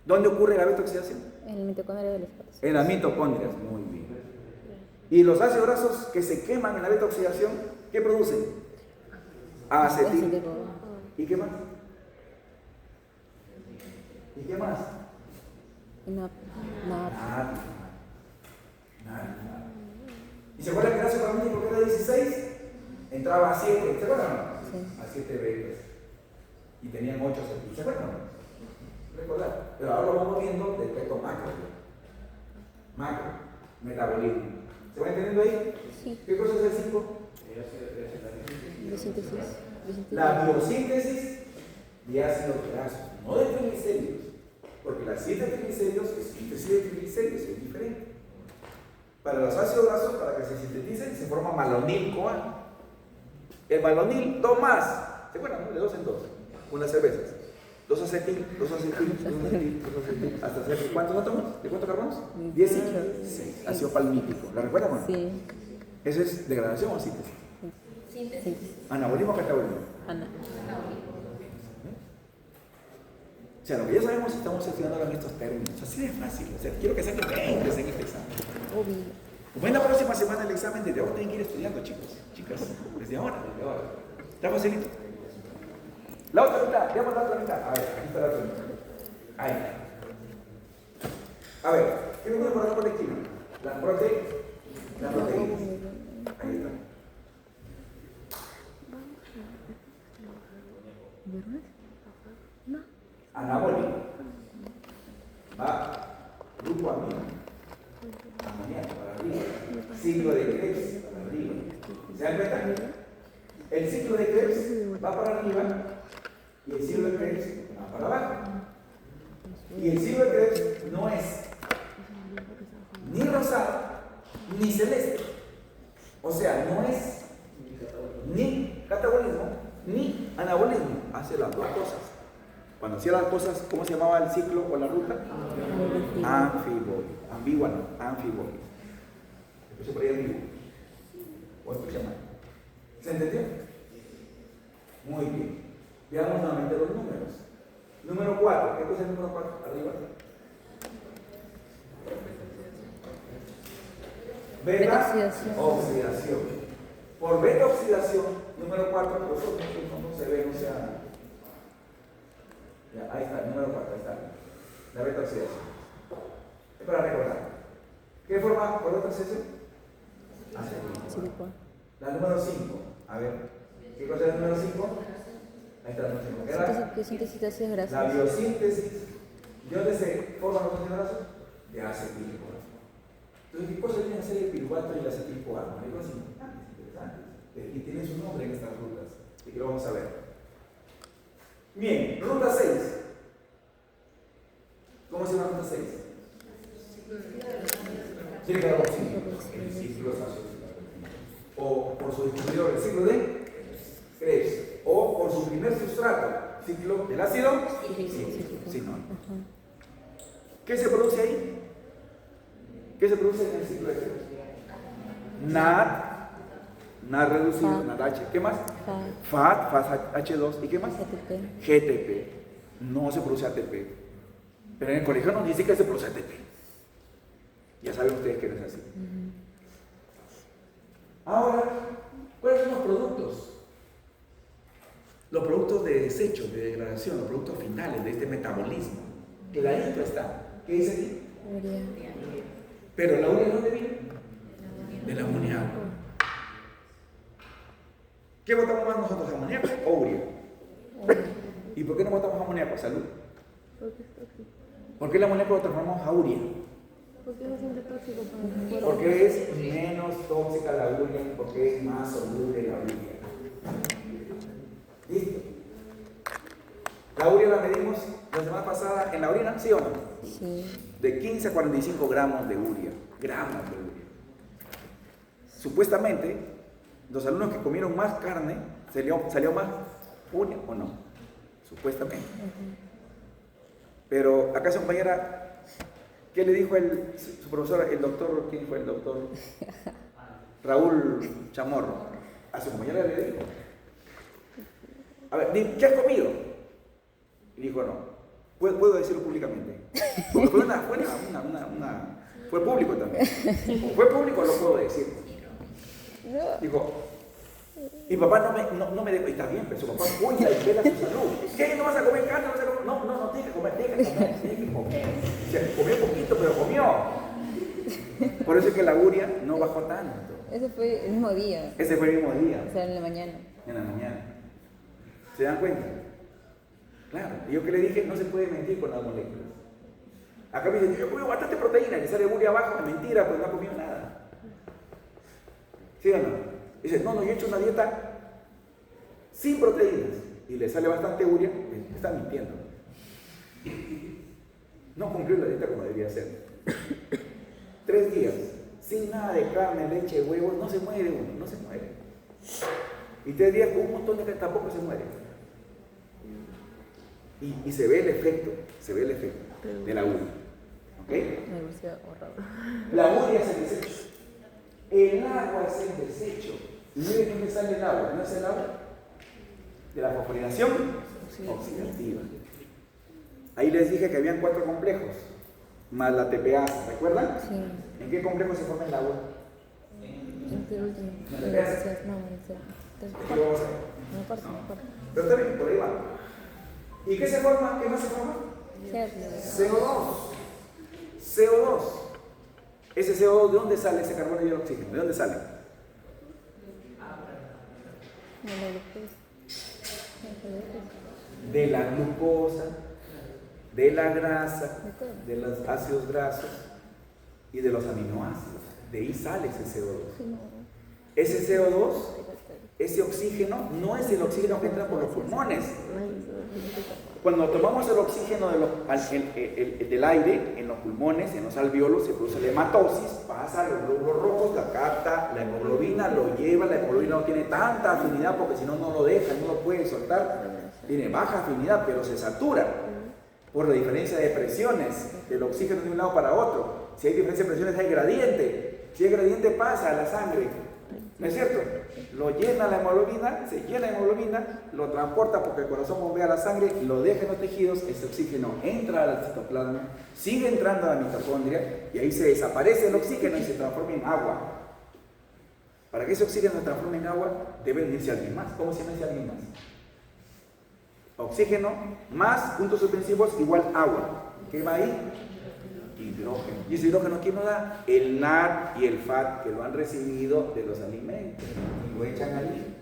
¿Dónde ocurre la beta oxidación? En el mitocondrio de los patos. En las mitocondrias. Muy bien. Y los ácidos grasos que se queman en la beta oxidación, ¿qué producen? Acetil. ¿Y qué más? Nada. ¿Y se acuerdan que el ácido palmítico que era 16? Entraba a 7, ¿se acuerdan? Sí. A 7 betas. Y tenían 8 acetil. ¿Se acuerdan? recordar. Pero ahora lo vamos viendo del aspecto macro. Macro, metabolismo. ¿Se va entendiendo ahí? Sí. ¿Qué cosa es el 5? Biosíntesis. La biosíntesis de ácidos grasos, no de triglicéridos. Porque la síntesis de triglicéridos es síntesis de triglicéridos, es diferente. Para los ácidos grasos, para que se sinteticen, se forma malonil-CoA. El malonil, 2 más. ¿Se acuerdan? ¿No? De 2 en 2. Con las cervezas. 2 acetil, hasta hacer ¿cuántos átomos? ¿De cuántos carbonos? 16. Ácido palmítico. ¿La recuerdan o no? Sí. ¿Eso es degradación o síntesis? Síntesis. ¿Anabolismo o catabolismo? Ana. O sea, lo que ya sabemos estamos estudiando en estos términos. Así de fácil. O sea, quiero que saquen 20 en este examen. Obvio. Como es la próxima semana el examen, desde ahora tienen que ir estudiando, chicos. Chicas, desde ahora. ¿Está facilito? La otra mitad, veamos la otra mitad. A ver, aquí está la otra mitad. Ahí. A ver, ¿qué número por acá por la esquina? La proteína. Ahí está. Anabólico. Va. Grupo amino. Amoníaco para arriba. Ciclo de Krebs para arriba. ¿Se dan cuenta? El ciclo de Krebs va para arriba y el ciclo de Krebs va para abajo. Y el ciclo de Krebs no es ni rosado ni celeste. O sea, no es ni catabolismo ni anabolismo. Hace las dos cosas. Cuando hacía las cosas, ¿cómo se llamaba el ciclo o la ruta? Anfibólico. Ambigua no, anfibólico. Escuché por ahí ambiguo. ¿O escucha mal? ¿Se entendió? Muy bien. Veamos nuevamente los números. Número 4. ¿Qué cosa es el número 4? Arriba. Beta oxidación. Por beta oxidación, número 4, vosotros no se ve, no sea. Ya, ahí está, el número 4, ahí está. La beta oxidación. Es para recordar. ¿Qué forma por beta oxidación? Silicona. La número 5. A ver, ¿qué cosa es el número 5? Ahí está el número 5. ¿Qué era? Biosíntesis de ácidos grasos. La biosíntesis. ¿De dónde se forman los ácidos grasos? De acetil-CoA. Entonces, ¿qué cosa viene a ser el piruvato y el acetil-CoA? Hay cosas interesantes. Y tienen su nombre en estas rutas. Y que lo vamos a ver. Bien, ruta 6. ¿Cómo se llama ruta 6? Tiene que haber el ciclo o por su distribuidor, el ciclo de Krebs, o por su primer sustrato, ciclo del ácido. Sí, no. ¿Qué se produce ahí? ¿Qué se produce en el ciclo de Krebs? NAD reducido, NADH. ¿Qué más? FAT H2. ¿Y qué más? GTP. No se produce ATP. Pero en el colegio nos dice que se produce ATP. Ya saben ustedes que no es así. Ahora, ¿cuáles son los productos? Los productos de desecho, de degradación, los productos finales de este metabolismo. Clarito está. ¿Qué dice aquí? Urea. Pero la urea, ¿de dónde viene? Del amoníaco. ¿Qué botamos más nosotros, amoníaco o urea? ¿Y por qué no botamos amoníaco? Salud. ¿Por qué el amoníaco lo transformamos a urea? Porque se siente tóxico para el cuerpo. Porque es menos tóxica la urea, porque es más soluble la urea. ¿Listo? La urea la medimos la semana pasada en la orina, ¿sí o no? Sí. De 15 a 45 gramos de urea. Gramos de urea. Supuestamente, los alumnos que comieron más carne, ¿salió más urea o no? Supuestamente. Pero acá su compañera, ¿qué le dijo su profesor, el doctor, quién fue el doctor? Raúl Chamorro. A su compañera le dijo, a ver, ¿qué has comido? Y dijo, no, puedo decirlo públicamente. Porque fue público también. Fue público, lo puedo decir. Dijo, mi papá no me dejó, y está bien, pero su papá cuida y vela su salud. ¿Qué? ¿No vas a comer carne? No, tienes que comer, tienes que comer. O sea, comió poquito, pero comió. Por eso es que la urea no bajó tanto. Ese fue el mismo día. Ese fue el mismo día. O sea, en la mañana. En la mañana. ¿Se dan cuenta? Claro, y yo que le dije, no se puede mentir con las moléculas. Acá me dicen, yo comí bastante proteína, y sale uria abajo, es mentira, pues no ha comido nada. ¿Sí o no? Dice, no, yo he hecho una dieta sin proteínas, y le sale bastante uria, está mintiendo. No cumplió la dieta como debería ser. 3 días, sin nada de carne, leche, huevos, no se muere uno, no se muere. Y 3 días con un montón de gente tampoco se muere. Y se ve el efecto de la uria. ¿Ok? La uria es el desecho. El agua es el desecho. ¿Y miren dónde sale el agua? ¿No es el agua? De la fosforilación oxidativa. Ahí les dije que habían 4 complejos, más la TPasa, ¿recuerdan? Sí. ¿En qué complejo se forma el agua? Este último. ¿No te veas? No, Aquí lo vamos a ver. no importa, no importa. Pero está bien, por ahí va. ¿Y qué se forma? ¿Qué más se forma? CO2. CO2. Ese CO2, ¿de dónde sale ese carbono y el oxígeno? ¿De dónde sale? De la glucosa, de la grasa, de los ácidos grasos y de los aminoácidos. De ahí sale ese CO2. Ese CO2, ese oxígeno, no es el oxígeno que entra por los pulmones. Cuando tomamos el oxígeno del aire en los pulmones, en los alvéolos, se produce la hematosis, pasa a los glóbulos rojos, la capta, la hemoglobina lo lleva, la hemoglobina no tiene tanta afinidad porque si no, no lo deja, no lo puede soltar. Tiene baja afinidad, pero se satura por la diferencia de presiones del oxígeno de un lado para otro. Si hay diferencia de presiones, hay gradiente. Si hay gradiente, pasa a la sangre. ¿No es cierto? Lo llena la hemoglobina, se llena la hemoglobina, lo transporta porque el corazón bombea la sangre, lo deja en los tejidos, ese oxígeno entra al citoplasma, sigue entrando a la mitocondria y ahí se desaparece el oxígeno y se transforma en agua. Para que ese oxígeno se transforme en agua, debe unirse a alguien más. ¿Cómo se llama ese alguien más? Oxígeno más puntos suspensivos igual agua. ¿Qué va ahí? Hidrógeno. ¿Y ese hidrógeno quién lo da? El NAD y el FAT que lo han recibido de los alimentos y lo echan ahí.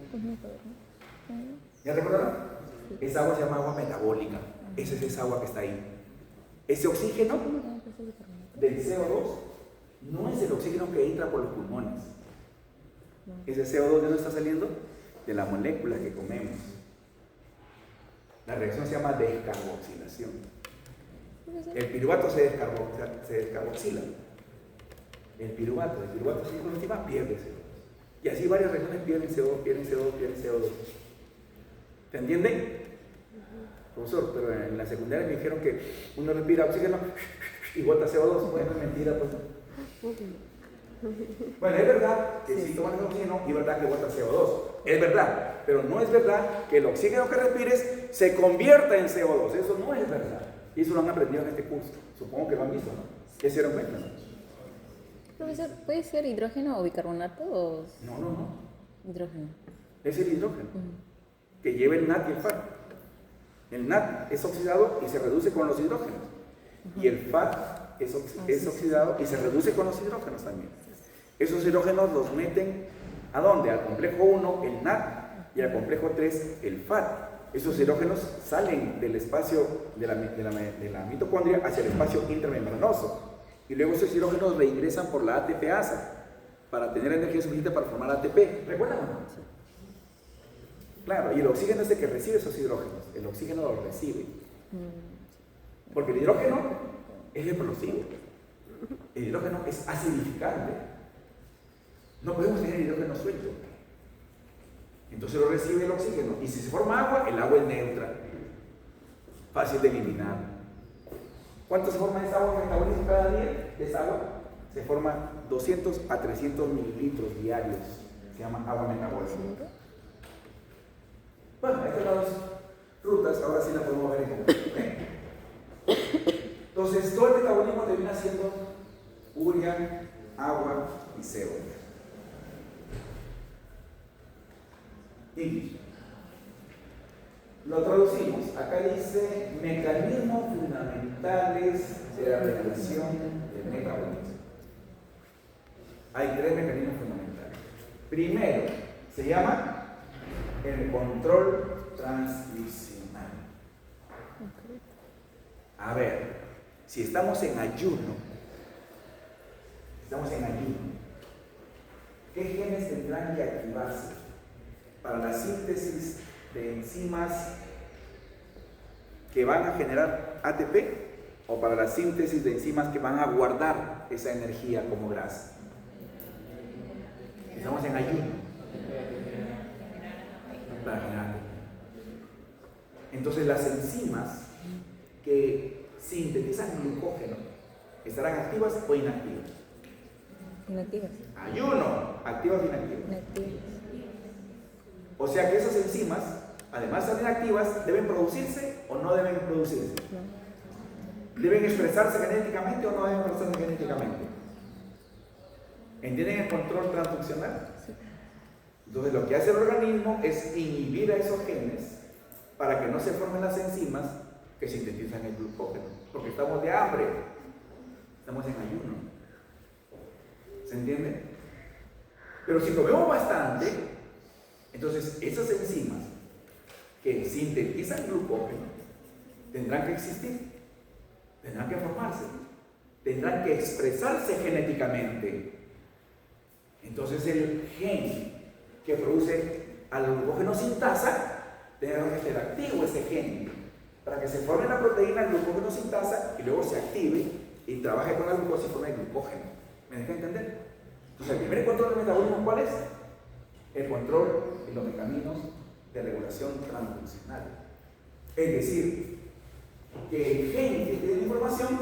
¿Ya recordaron? Esa agua se llama agua metabólica. Esa es esa agua que está ahí. Ese oxígeno del CO2 no es el oxígeno que entra por los pulmones. Ese CO2 ¿de dónde está saliendo? De la molécula que comemos. La reacción se llama descarboxilación. El piruvato se descarboxila. El piruvato se descarboxila, pierde CO2. Y así varias regiones pierden CO2. ¿Te entienden? Profesor, pero en la secundaria me dijeron que uno respira oxígeno y bota CO2. Bueno, es mentira, pues. Bueno, es verdad que si tomas el oxígeno, es verdad que bota CO2. Es verdad, pero no es verdad que el oxígeno que respires se convierta en CO2. Eso no es verdad. Y eso lo han aprendido en este curso. Supongo que lo han visto, ¿no? ¿Qué se dieron cuenta? Profesor, ¿puede ser hidrógeno o bicarbonato o...? No. Hidrógeno. Es el hidrógeno que lleva el NAD y el FAT. El NAD es oxidado y se reduce con los hidrógenos. Y el FAT es oxidado y se reduce con los hidrógenos también. Esos hidrógenos los meten ¿a dónde? Al complejo 1, el NAD, y al complejo 3, el FAT. Esos hidrógenos salen del espacio de la mitocondria hacia el espacio intramembranoso. Y luego esos hidrógenos reingresan por la ATPasa para tener energía suficiente para formar ATP. ¿Recuerdan o no? Claro, y el oxígeno es el que recibe esos hidrógenos. El oxígeno los recibe. Porque el hidrógeno es explosivo. El hidrógeno es acidificante. No podemos tener hidrógeno suelto. Entonces lo recibe el oxígeno. Y si se forma agua, el agua es neutra. Fácil de eliminar. ¿Cuánto se forma esa agua en el metabolismo cada día? De esa agua se forma 200 a 300 mililitros diarios. Se llama agua metabólica. Bueno, estas son las frutas, ahora sí las podemos ver en el Entonces, todo el metabolismo termina siendo urea, agua y CO2. Y lo traducimos. Acá dice mecanismos fundamentales de la regulación del metabolismo. Hay 3 mecanismos fundamentales. Primero, se llama el control transcripcional. A ver, si estamos en ayuno, ¿qué genes tendrán que activarse para la síntesis de enzimas que van a generar ATP o para la síntesis de enzimas que van a guardar esa energía como grasa? Estamos en ayuno. Para generar ATP. Entonces las enzimas que sintetizan glucógeno estarán activas o inactivas. Inactivas. Ayuno, activas o inactivas. Inactivas. O sea que esas enzimas, además de estar inactivas, ¿deben producirse o no deben producirse? No. ¿Deben expresarse genéticamente o no deben expresarse genéticamente? ¿Entienden el control transduccional? Sí. Entonces lo que hace el organismo es inhibir a esos genes para que no se formen las enzimas que sintetizan el glucógeno, porque estamos de hambre, estamos en ayuno. ¿Se entiende? Pero si comemos bastante, entonces esas enzimas que sintetizan glucógeno tendrán que existir, tendrán que formarse, tendrán que expresarse genéticamente. Entonces el gen que produce al glucógeno sintasa tendrá que ser activo ese gen para que se forme la proteína glucógeno sintasa y luego se active y trabaje con la glucosa y forme el glucógeno. ¿Me dejan entender? Entonces el primer control del metabolismo, ¿cuál es? El control en los mecanismos de regulación transduccional. Es decir, que el gen que tiene la información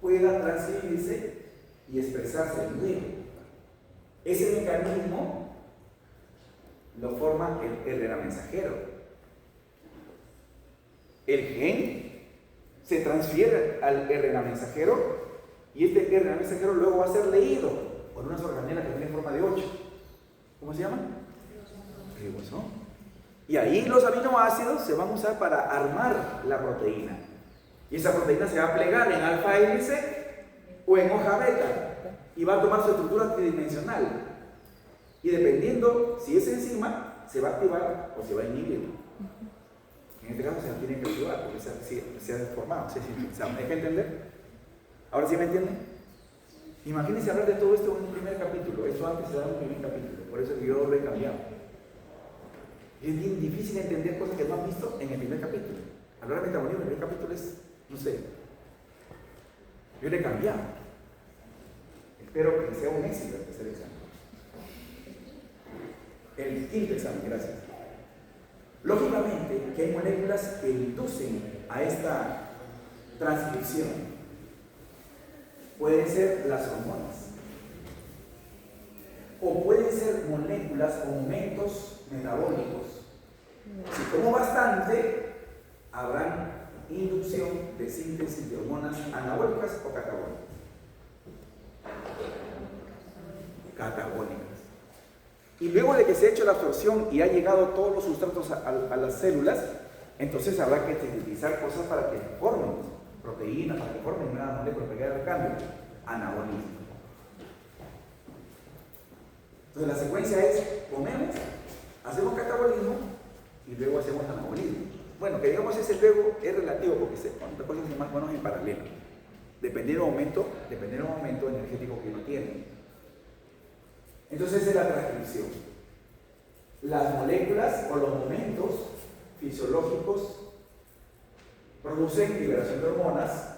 pueda transcribirse y expresarse luego. Ese mecanismo lo forma el RNA mensajero. El gen se transfiere al RNA mensajero y este RNA mensajero luego va a ser leído por unas organelas que tienen forma de 8. ¿Cómo se llaman? Ribosoma. Y ahí los aminoácidos se van a usar para armar la proteína. Y esa proteína se va a plegar en alfa hélice o en hoja beta y va a tomar su estructura tridimensional. Y dependiendo si es enzima, se va a activar o se va a inhibir. En este caso se la tiene que activar porque se ha deformado. ¿Se me deja entender? ¿Ahora sí me entienden? Imagínense hablar de todo esto en un primer capítulo. Esto antes se daba en un primer capítulo. Por eso yo lo he cambiado. Es bien difícil entender cosas que no han visto en el primer capítulo. Hablar de metabolismo en el primer capítulo es, no sé. Yo le he cambiado. Espero que sea un éxito el tercer examen. El quinto examen, gracias. Lógicamente que hay moléculas que inducen a esta transcripción. Pueden ser las hormonas. O pueden ser moléculas o momentos metabólicos. Si como bastante, habrá inducción de síntesis de hormonas anabólicas o catabólicas. Catabólicas. Y luego de que se ha hecho la absorción y ha llegado todos los sustratos a las células, entonces habrá que sintetizar cosas para que formen proteínas, para que formen una molécula que haga el cambio. Anabolismo. Entonces la secuencia es: comemos, hacemos catabolismo y luego hacemos anabolismo. Bueno, que digamos ese luego es relativo porque se cuántas cosas son más buenas en paralelo. Dependiendo del momento energético que uno tiene. Entonces es la transcripción. Las moléculas o los momentos fisiológicos producen liberación de hormonas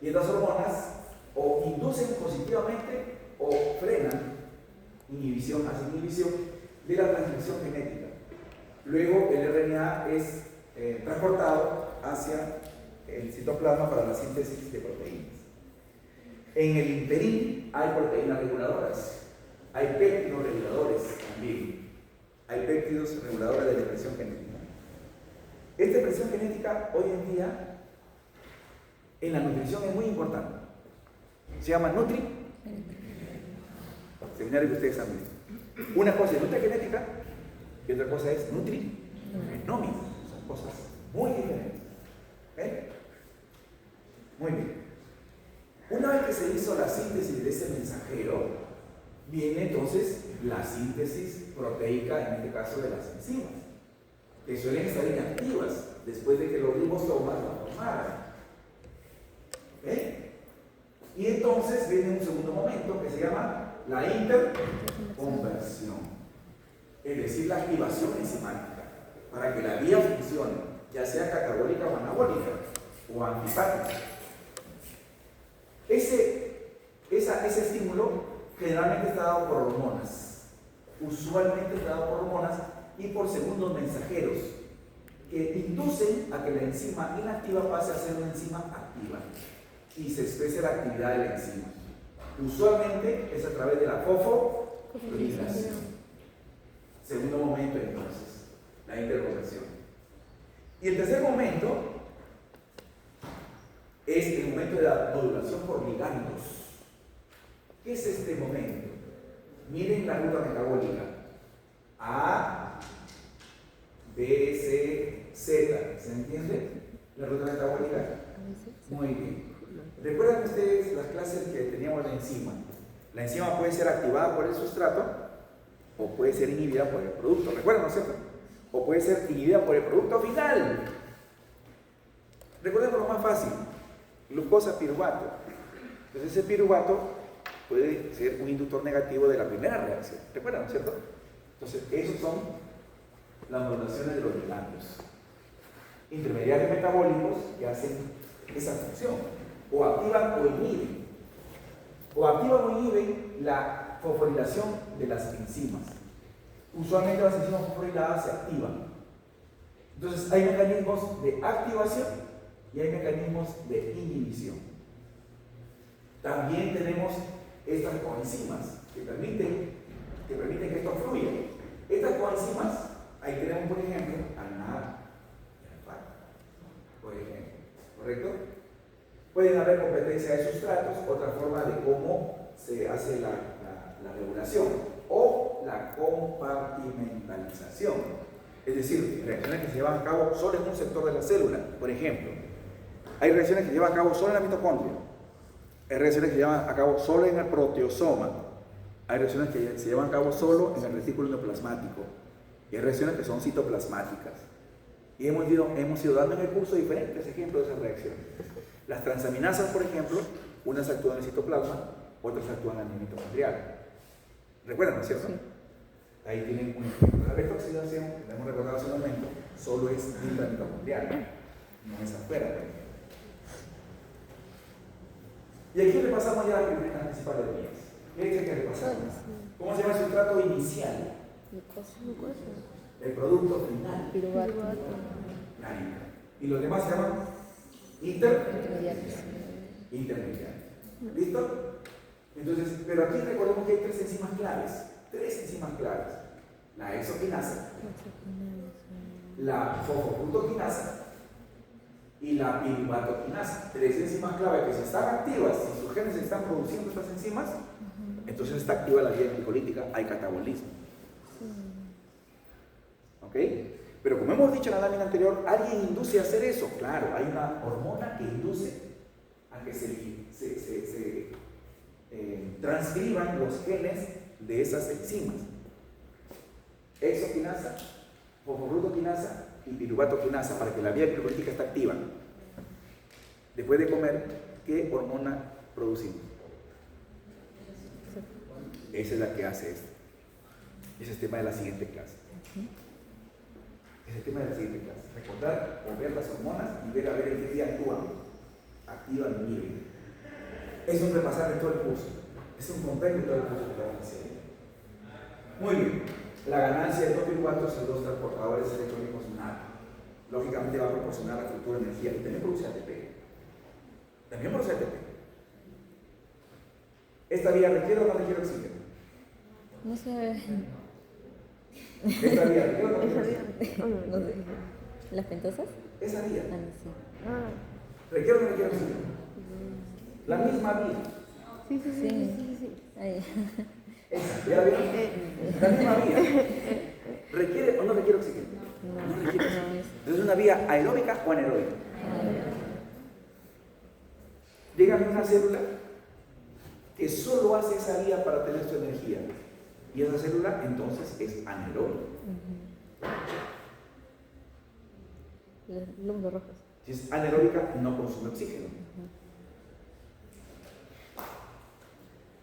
y estas hormonas o inducen positivamente o frenan inhibición, hacen inhibición de la transcripción genética. Luego el RNA es transportado hacia el citoplasma para la síntesis de proteínas. En el interín hay proteínas reguladoras. Hay péptidos reguladores también. Hay péptidos reguladores de la expresión genética. Esta expresión genética hoy en día en la nutrición es muy importante. Se llama Nutri. Seminario que ustedes saben. Una cosa es nutrigenética y otra cosa es nutrigenómica. Son cosas muy diferentes. Muy bien. Una vez que se hizo la síntesis de ese mensajero, viene entonces la síntesis proteica, en este caso de las enzimas, que suelen estar inactivas después de que los ribosomas la formaran. Y entonces viene un segundo momento que se llama la interconversión, es decir, la activación enzimática, para que la vía funcione, ya sea catabólica o anabólica, o antipática. Ese estímulo generalmente está dado por hormonas, usualmente está dado por hormonas y por segundos mensajeros que inducen a que la enzima inactiva pase a ser una enzima activa y se exprese la actividad de la enzima. Usualmente es a través de la fosforilación. Segundo momento entonces, la interconversión. Y el tercer momento es el momento de la modulación por ligandos. ¿Qué es este momento? Miren la ruta metabólica. A, B, C, Z. ¿Se entiende? La ruta metabólica. Muy bien. ¿Recuerdan ustedes las clases que teníamos de enzima? La enzima puede ser activada por el sustrato o puede ser inhibida por el producto. ¿Recuerdan, no es cierto? O puede ser inhibida por el producto final. Recordemos lo más fácil. Glucosa, piruvato. Entonces ese piruvato puede ser un inductor negativo de la primera reacción. ¿Recuerdan, no es cierto? Entonces esos son las modulaciones de los ligandos. Intermediarios metabólicos que hacen esa función. O activan o inhiben. O activan o inhiben la fosforilación de las enzimas. Usualmente las enzimas fosforiladas se activan. Entonces hay mecanismos de activación y hay mecanismos de inhibición. También tenemos estas coenzimas que permiten que esto fluya. Estas coenzimas, ahí tenemos por ejemplo al NAD y al FAT, por ejemplo, ¿correcto? Pueden haber competencia de sustratos, otra forma de cómo se hace la regulación, o la compartimentalización, es decir, reacciones que se llevan a cabo solo en un sector de la célula. Por ejemplo, hay reacciones que se llevan a cabo solo en la mitocondria, hay reacciones que se llevan a cabo solo en el proteosoma, hay reacciones que se llevan a cabo solo en el retículo endoplasmático, y hay reacciones que son citoplasmáticas. Y hemos ido dando en el curso diferentes ejemplos de esas reacciones. Las transaminasas, por ejemplo, unas actúan en el citoplasma, otras actúan en el mitocondrial. ¿Recuerdan, no es cierto? Sí. Ahí tienen un ejemplo. La beta-oxidación, que hemos recordado hace un momento, solo es intramitocondrial, no es afuera. Y aquí repasamos ya las principales vías. ¿Qué dice que repasamos? ¿Cómo se llama el sustrato inicial? El producto final. Y los demás se llaman intermediarios. ¿Listo? Entonces, pero aquí recordemos que hay tres enzimas claves. La exoquinasa, la fosfofructoquinasa y la piruvatoquinasa. Tres enzimas clave que si están activas, si sus genes están produciendo estas enzimas, entonces está activa la vía glicolítica, hay catabolismo. ¿Ok? Pero como hemos dicho en la lámina anterior, ¿alguien induce a hacer eso? Claro, hay una hormona que induce a que se transcriban los genes de esas enzimas. Exoquinasa, fosfofructoquinasa y piruvatoquinasa, para que la vía glicolítica esté activa. Después de comer, ¿qué hormona producimos? Esa es la que hace esto. Ese es el tema de la siguiente clase. Recordar o ver las hormonas y ver a ver en qué día activan y inhiben. Es un repasar de todo el curso. Es un compendio de todo el curso que vamos a hacer. Muy bien. La ganancia de 2 piruvatos y 2 transportadores electrónicos NAD. Lógicamente va a proporcionar la futura energía y también produce ATP. ¿Esta vía requiere o no requiere oxígeno? No sé. ¿Esta vía requiere o no requiere oxígeno? No sé. ¿Las pentosas? Esa vía. Ah, no sé. ¿Requiere o no requiere oxígeno? La misma vía. Sí. Ahí. Esa, ¿ya la vieron? La misma vía. ¿Requiere o no requiere oxígeno? No requiere es. Entonces, ¿es una vía aeróbica o anaeróbica? Dígame una célula que solo hace esa vía para tener su energía. Y esa célula, entonces, es anaeróbica. Los glóbulos rojos. Si es anaeróbica, no consume oxígeno.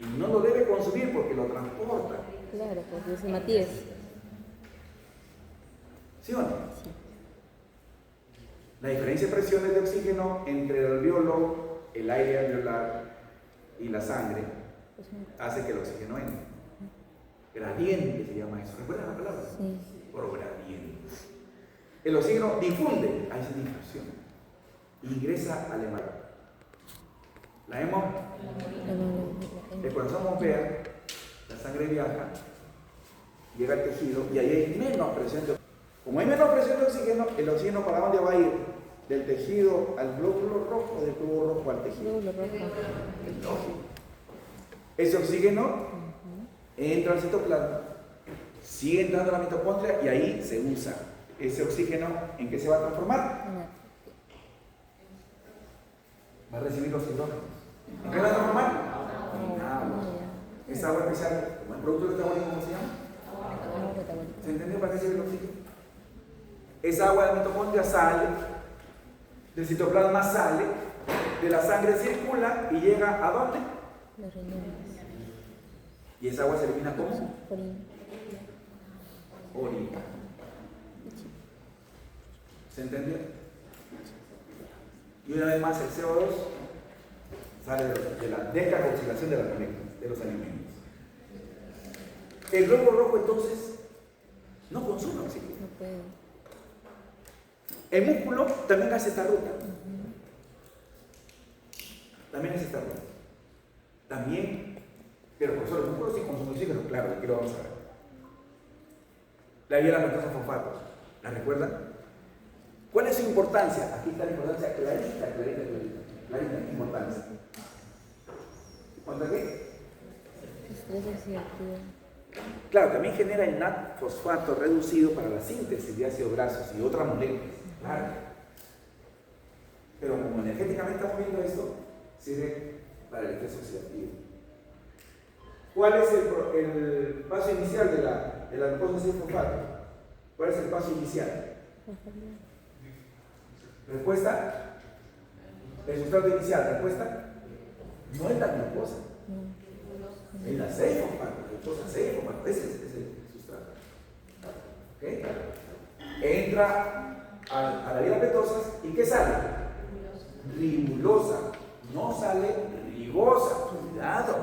Y no lo debe consumir porque lo transporta. Claro, pues dice Matías. ¿Sí o no? La diferencia de presiones de oxígeno entre el alveolo, el aire alveolar y la sangre hace que el oxígeno entre. Gradiente se llama eso. ¿Recuerdan la palabra? Sí. Por gradiente. El oxígeno difunde, ahí se difusión. Ingresa al hemato. La hemo, el corazón bombea, la sangre viaja, llega al tejido y ahí hay menos presión de oxígeno. Como hay menos presión de oxígeno, el oxígeno ¿para dónde va a ir? Del tejido al glóbulo rojo, del glóbulo rojo al tejido. Glóbulo rojo. Lógico. Ese oxígeno entra al citoplasma, sigue entrando a la mitocondria y ahí se usa. Ese oxígeno, ¿en qué se va a transformar? Va a recibir los hidrógenos. ¿En qué va a transformar? En agua. Esa agua especial, como el producto metabólico, ¿cómo se llama? ¿Se entendió para qué sirve el oxígeno? Esa agua de la mitocondria sale, del citoplasma sale, de la sangre circula y llega ¿a dónde? Los riñones. Y esa agua se elimina ¿cómo? Orina. Orina. ¿Se entendió? Y una vez más el CO2 sale de la descarboxilación de las moléculas, de los alimentos. El glóbulo rojo entonces no consume oxígeno. No puede. El músculo también hace esta ruta. También hace esta ruta. También, pero profesor, el músculo sí consume oxígeno, claro, aquí lo vamos a ver. La vía lactosa fosfato, ¿la recuerdan? ¿Cuál es su importancia? Aquí está la importancia clarita, importancia. ¿Cuánto qué? Estrés oxidativo. Claro, también genera el NAT fosfato reducido para la síntesis de ácidos grasos y otras moléculas. Claro. Pero como energéticamente estamos viendo esto, sirve para el estrés oxidativo. ¿Cuál es el paso inicial de la glucosa 6-fosfato? ¿Cuál es el paso inicial? ¿Respuesta? El sustrato inicial, ¿respuesta? No es la glucosa. Es la 6-fosfato, la glucosa 6-fosfato, ese es el sustrato. ¿Okay? Entra a la vía lactosa y ¿qué sale? Ribulosa. No sale ribosa. Cuidado.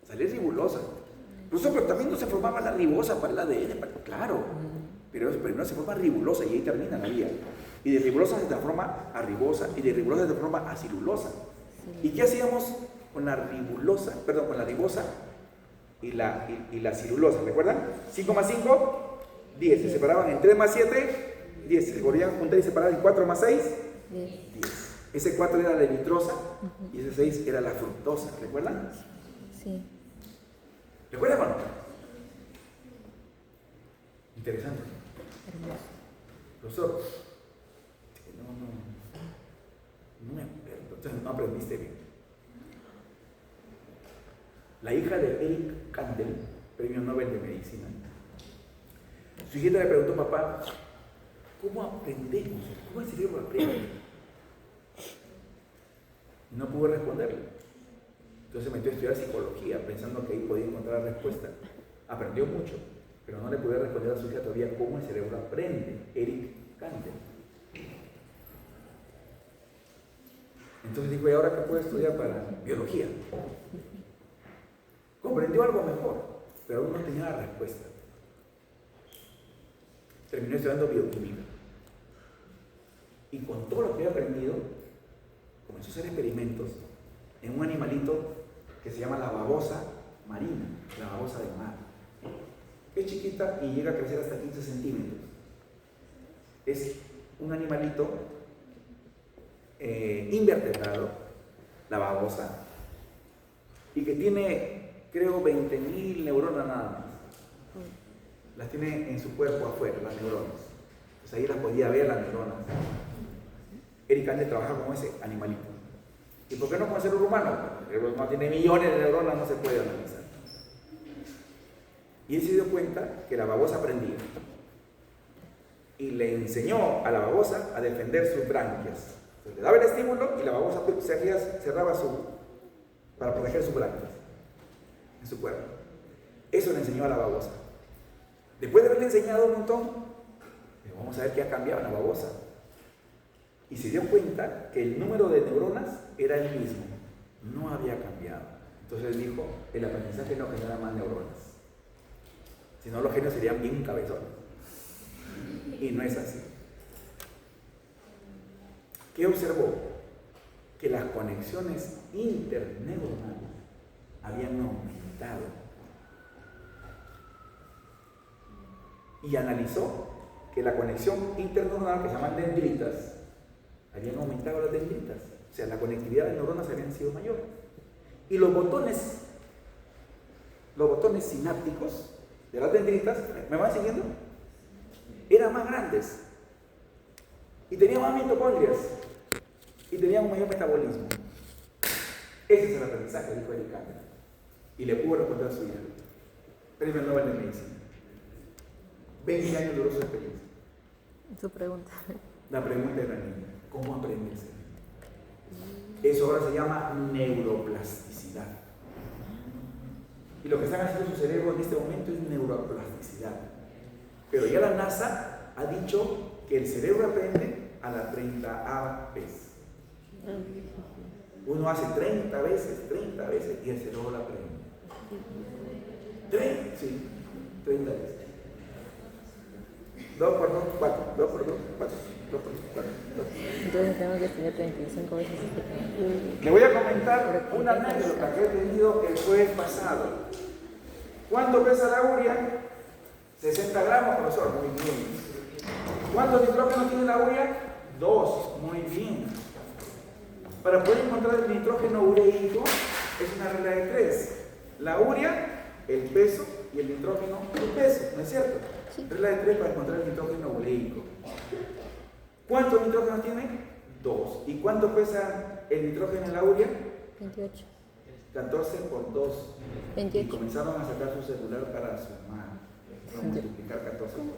Sale ribulosa. Pero también no se formaba la ribosa para el ADN, claro. Pero primero se forma ribulosa y ahí termina la vía. Y de ribulosa se transforma a ribosa y de ribulosa se transforma a cirulosa. ¿Y qué hacíamos con la ribulosa, perdón, con la ribosa y la cirulosa? ¿Recuerdan? 5 más 5, 10. Se separaban en 3 más 7, 10. Se volvían a juntar y separar en 4 más 6, 10. Ese 4 era la nitrosa y ese 6 era la fructosa. ¿Recuerdan? Sí. ¿Recuerdan o no? Interesante. Hermoso. Profesor, no me acuerdo, entonces no aprendiste bien. La hija de Eric Kandel, premio Nobel de Medicina, su hijita le preguntó, papá, ¿cómo aprendemos? ¿Cómo el cerebro aprende? Y no pudo responderle. Entonces se metió a estudiar psicología, pensando que ahí podía encontrar la respuesta. Aprendió mucho, pero no le pude responder a su hija todavía cómo el cerebro aprende. Eric Kandel. Entonces dijo, ¿y ahora qué puedo estudiar para biología? Comprendió algo mejor, pero aún no tenía la respuesta. Terminó estudiando bioquímica. Y con todo lo que había aprendido, comenzó a hacer experimentos en un animalito que se llama la babosa marina, la babosa del mar. Es chiquita y llega a crecer hasta 15 centímetros. Es un animalito invertebrado, la babosa, y que tiene, creo, 20.000 neuronas nada más. Las tiene en su cuerpo afuera, las neuronas. Pues ahí las podía ver las neuronas. Eric Kandel trabaja con ese animalito. ¿Y por qué no con el cerebro humano? Porque el cerebro humano tiene millones de neuronas, no se puede analizar. Y él se dio cuenta que la babosa aprendía. Y le enseñó a la babosa a defender sus branquias. Entonces, le daba el estímulo y la babosa cerraba para proteger sus brácteas en su cuerpo. Eso le enseñó a la babosa. Después de haberle enseñado un montón, vamos a ver qué ha cambiado en la babosa. Y se dio cuenta que el número de neuronas era el mismo, no había cambiado. Entonces dijo, el aprendizaje no genera más neuronas, si no los genios serían bien cabezones. Y no es así. ¿Qué observó? Que las conexiones interneuronales habían aumentado. Y analizó que la conexión interneuronal, que se llaman dendritas, habían aumentado las dendritas. O sea, la conectividad de neuronas habían sido mayor. Y los botones sinápticos de las dendritas, ¿me van siguiendo? Eran más grandes. Y tenían más mitocondrias. Y tenían un mayor metabolismo. Ese es el aprendizaje, dijo Eric Kahneman. Y le pudo responder a su hija. Premio Nobel de Medicina. 20 años duró su experiencia. Su pregunta. La pregunta de la niña, ¿cómo aprende el cerebro? Eso ahora se llama neuroplasticidad. Y lo que están haciendo su cerebro en este momento es neuroplasticidad. Pero ya la NASA ha dicho que el cerebro aprende a la 30ª vez. Uno hace 30 veces y el cerebro la aprende. 30 veces. 2 por 2, 4. 2 por 2, 4. 2 por 2, 4. Entonces tengo que estudiar 35 veces este tema. Le voy a comentar una anécdota que he tenido el jueves pasado. ¿Cuánto pesa la urea? 60 gramos, profesor. Muy bien. ¿Cuántos nitrógenos tiene la urea? 2. Muy bien. Para poder encontrar el nitrógeno ureico es una regla de 3. La urea, el peso, y el nitrógeno, el peso, ¿no es cierto? Sí. Regla de 3 para encontrar el nitrógeno ureico. ¿Cuántos nitrógenos tiene? 2. ¿Y cuánto pesa el nitrógeno en la urea? 28. 14 por 2. 28. Y comenzaron a sacar su celular para sumar. Vamos a multiplicar 14 por 2.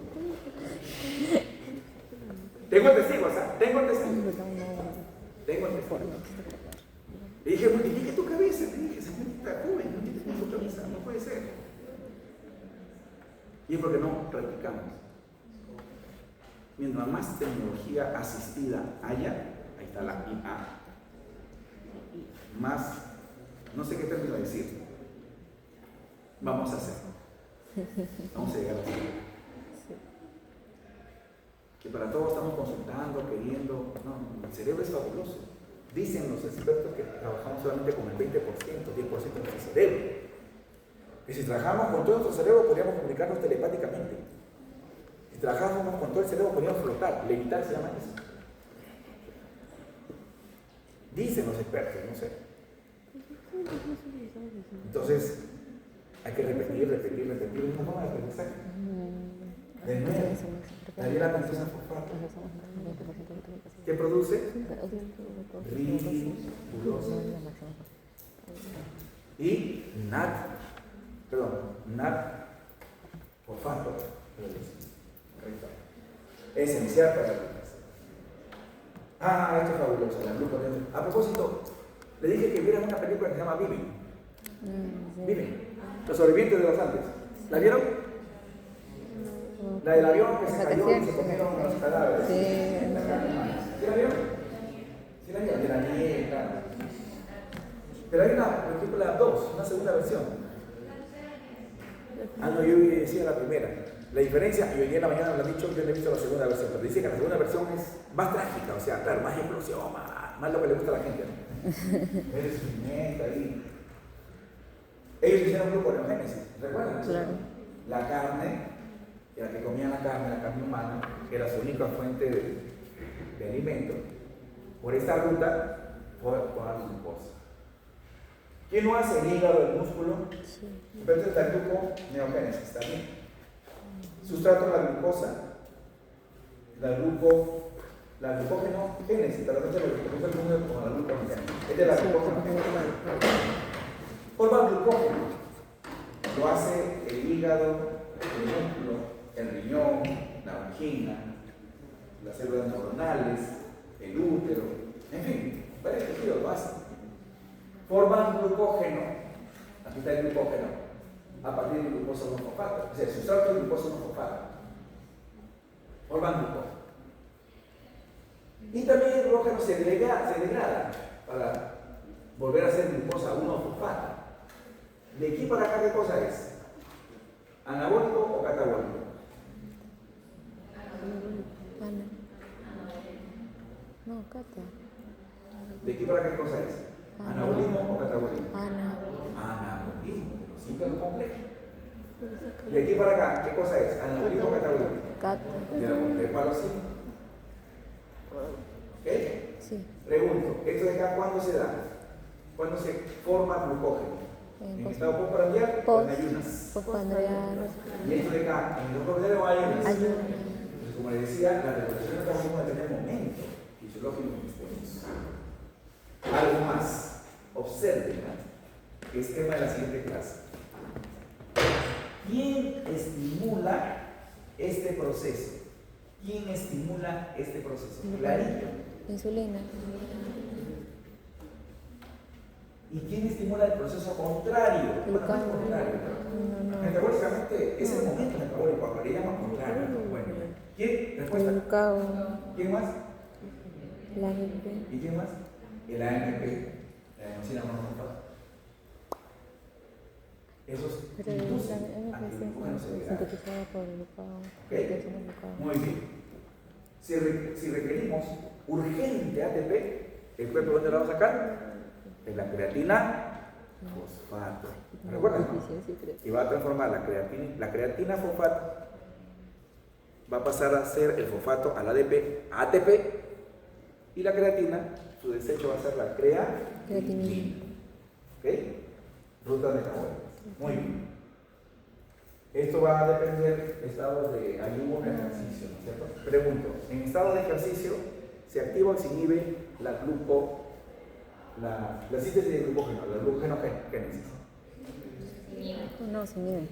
Tengo testigos, ¿ah? Tengo testigos. Le dije, multiplique tu cabeza. Le dije, esa está joven, multiplique tu cabeza. No puede ser. Y es porque no practicamos. Mientras más tecnología asistida haya, ahí está la IA, más, no sé qué término decir, vamos a hacer. Vamos a llegar a hacer. Que para todos estamos consultando, queriendo. No, el cerebro es fabuloso. Dicen los expertos que trabajamos solamente con el 20%, 10% de nuestro cerebro. Y si trabajamos con todo nuestro cerebro, podríamos comunicarnos telepáticamente. Si trabajamos con todo el cerebro, podríamos flotar. Levitar se llama eso. Dicen los expertos, no sé. Entonces, hay que repetir. Es una forma de aprendizaje. De nuevo, Daniela comienza a fosfato. ¿Qué produce? Ribulosa. Y fosfato. Esencial para la alimentación. Esto es fabuloso, la gluconeosis. A propósito, le dije que vieran una película que se llama Viven. Viven. Los sobrevivientes de los Andes. ¿La vieron? La del avión que se cayó y se comieron los cadáveres. Sí, ¿Sí la vieron? Sí la vieron, de la nieve, claro. Pero hay una película 2, una segunda versión. No, yo decía la primera. La diferencia, y hoy día en la mañana me lo han dicho, yo no he visto la segunda versión, pero dice que la segunda versión es más trágica, o sea, claro, más explosión, más lo que le gusta a la gente, ¿no? Eres sufrimiento ahí. Ellos hicieron un grupo de neogénesis, ¿recuerdan? Claro. La carne, la que comían la carne humana, que era su única fuente de alimento. Por esta ruta, por la glucosa. ¿Quién no hace el hígado, el músculo? Sí. Pero es la gluconeogénesis también. Sustrato la glucosa, la glucogenogénesis, pero no se lo produce el mundo como la glucogenogénesis. Es de la glucogenogénesis. Forma glucógeno. Lo hace el hígado, el músculo, el riñón, la vagina, las células neuronales, el útero, en fin, varios tejidos lo hacen. forman glucógeno, aquí está el glucógeno, a partir del glucosa 1-fosfato. O sea, el sustrato es glucosa 1-fosfato. Forman glucógeno. Y también el glucógeno se degrada para volver a ser glucosa 1-fosfato. De aquí para acá, ¿qué cosa es? ¿Anabólico o catabólico? Ana. No, Cata. ¿De aquí para acá qué cosa es? ¿Anabolismo o catabolismo? Ana. Anabolismo, pero simple o complejo. ¿De aquí para acá qué cosa es? ¿Anabolismo o catabolismo? Cata. De la complejo a los 5. ¿Ok? Sí. Pregunto, ¿esto de acá cuándo se da? ¿Cuándo se forma glucógeno? ¿En estado postprandial o en ayunas? Postprandial. Y esto de acá, ¿en el postprandial o ayunas? Ayunas. Pues como les decía, la regulación del metabolismo depende del momento fisiológico en que estemos. Algo más, observen el esquema de la siguiente clase. ¿Quién estimula este proceso? ¿Quién estimula este proceso? Clarito. Insulina. ¿Y quién estimula el proceso contrario? Glucagón. Contrario. No. Metabólicamente es el momento metabólico, le llaman contrario. Bueno, ¿quién? Respuesta. Glucagón. ¿Quién más? La ANP. ¿Y quién más? El ANP, la adenosina monofosfato. Esos Pero la inducen ANP a que el glucógeno se degrade. sintetizada por el glucagón. Ok, muy bien. Si requerimos urgente ATP, ¿el cuerpo dónde lo va a sacar? De la creatina fosfato. ¿Recuerdan? Y va a transformar la creatina fosfato, va a pasar a ser el fosfato al ADP, ATP, y la creatina, su desecho va a ser la creatinina. ¿Ok? Ruta metabólica. Muy bien. Esto va a depender de estado de ayuno en ejercicio, ¿no es cierto? Pregunto, en estado de ejercicio, ¿se activa o se inhibe la síntesis de glucógeno, la glucogenogénesis? No, se mide.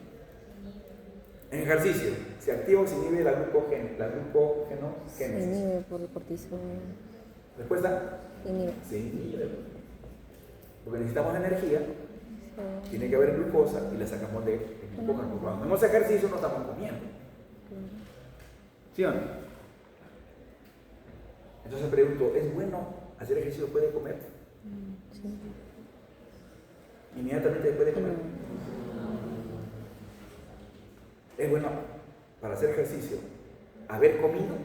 En ejercicio, ¿se activa o se inhibe la Se glucogenogénesis? inhibe por el cortisol. ¿Respuesta? Se inhibe. Se inhibe. Porque necesitamos energía, tiene que haber glucosa y la sacamos del glucógeno. Cuando hacemos ejercicio no estamos comiendo. ¿Sí o no? Entonces pregunto, ¿es bueno hacer ejercicio después de comer? Sí. Inmediatamente después de comer. ¿Es bueno para hacer ejercicio haber comido?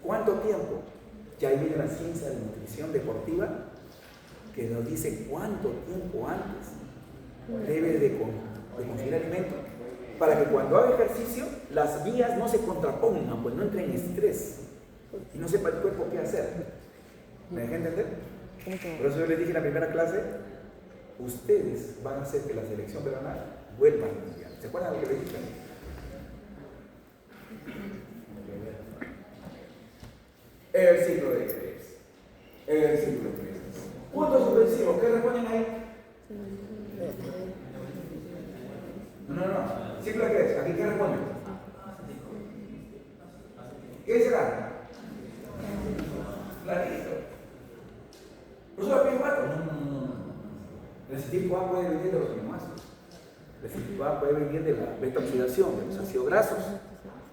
¿Cuánto tiempo? Ya ahí viene la ciencia de la nutrición deportiva que nos dice cuánto tiempo antes debe de consumir alimento para que cuando haga ejercicio las vías no se contrapongan, pues no entre en estrés y no sepa el cuerpo qué hacer. ¿Me dejé entender? Por eso yo les dije en la primera clase, ustedes van a hacer que la selección peruana vuelva al mundial. ¿Se acuerdan de lo que les dije? El ciclo de Krebs. El ciclo de Krebs. Puntos suspensivos, ¿qué responden ahí? No. Ciclo de Krebs, ¿aquí qué responden? ¿Qué será? Clarito. ¿Profesor P4? No. El tipo A puede venir de los aminoácidos. El tipo A puede venir de la beta oxidación, de los ácidos grasos.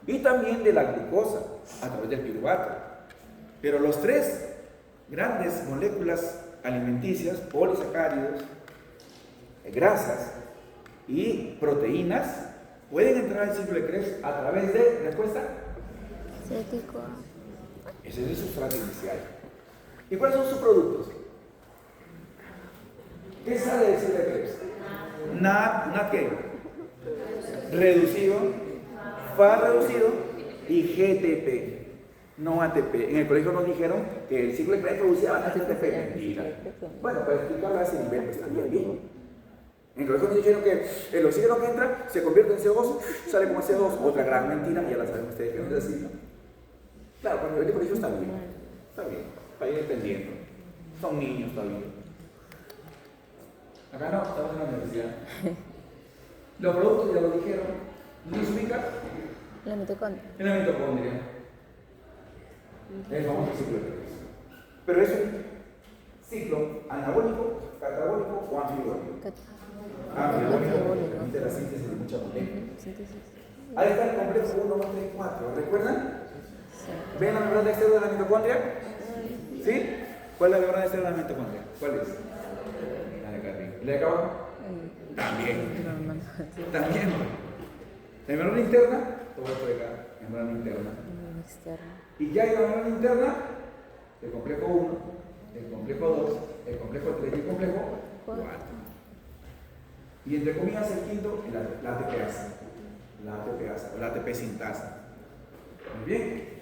Y también de la glucosa, a través del piruvato. Pero los tres grandes moléculas alimenticias, polisacáridos, grasas y proteínas, pueden entrar al ciclo de Krebs a través de, respuesta, Cético. ese es el sustrato inicial. ¿Y cuáles son sus productos? ¿Qué sale del ciclo de Krebs? NAD ¿qué? Reducido, FA reducido y GTP. No ATP. En el colegio nos dijeron que el ciclo de Krebs producía bastante ATP. Mentira. Bueno, para explicarlo a ese nivel, pues también bien. En el colegio nos dijeron que el oxígeno que entra se convierte en CO2, sale como CO2. Otra gran mentira, ya la saben ustedes que no es así. Claro, para el nivel de colegio está bien. Está bien, para ir entendiendo. Son niños todavía. Acá no, estamos en la universidad. Los productos ya lo dijeron. ¿Dónde se ubica? La mitocondria. En la mitocondria. El famoso ciclo de Krebs. Pero eso ciclo anabólico, catabólico o anfibólico. Anfibólico, que permite la síntesis de muchas moléculas. Ahí está el complejo 1, 2, 3, 4. ¿Recuerdan? ¿Ven la membrana externa de la mitocondria? ¿Sí? ¿Cuál es la membrana externa de la mitocondria? ¿Cuál es? La de acá arriba. ¿Y la de acá abajo? También. También. La membrana interna, todo esto de acá, membrana interna. Y ya hay la membrana interna, el complejo 1, el complejo 2, el complejo 3 y el complejo 4. Y entre comillas el quinto, la ATPasa. La ATPasa o la ATP sintasa. Muy bien.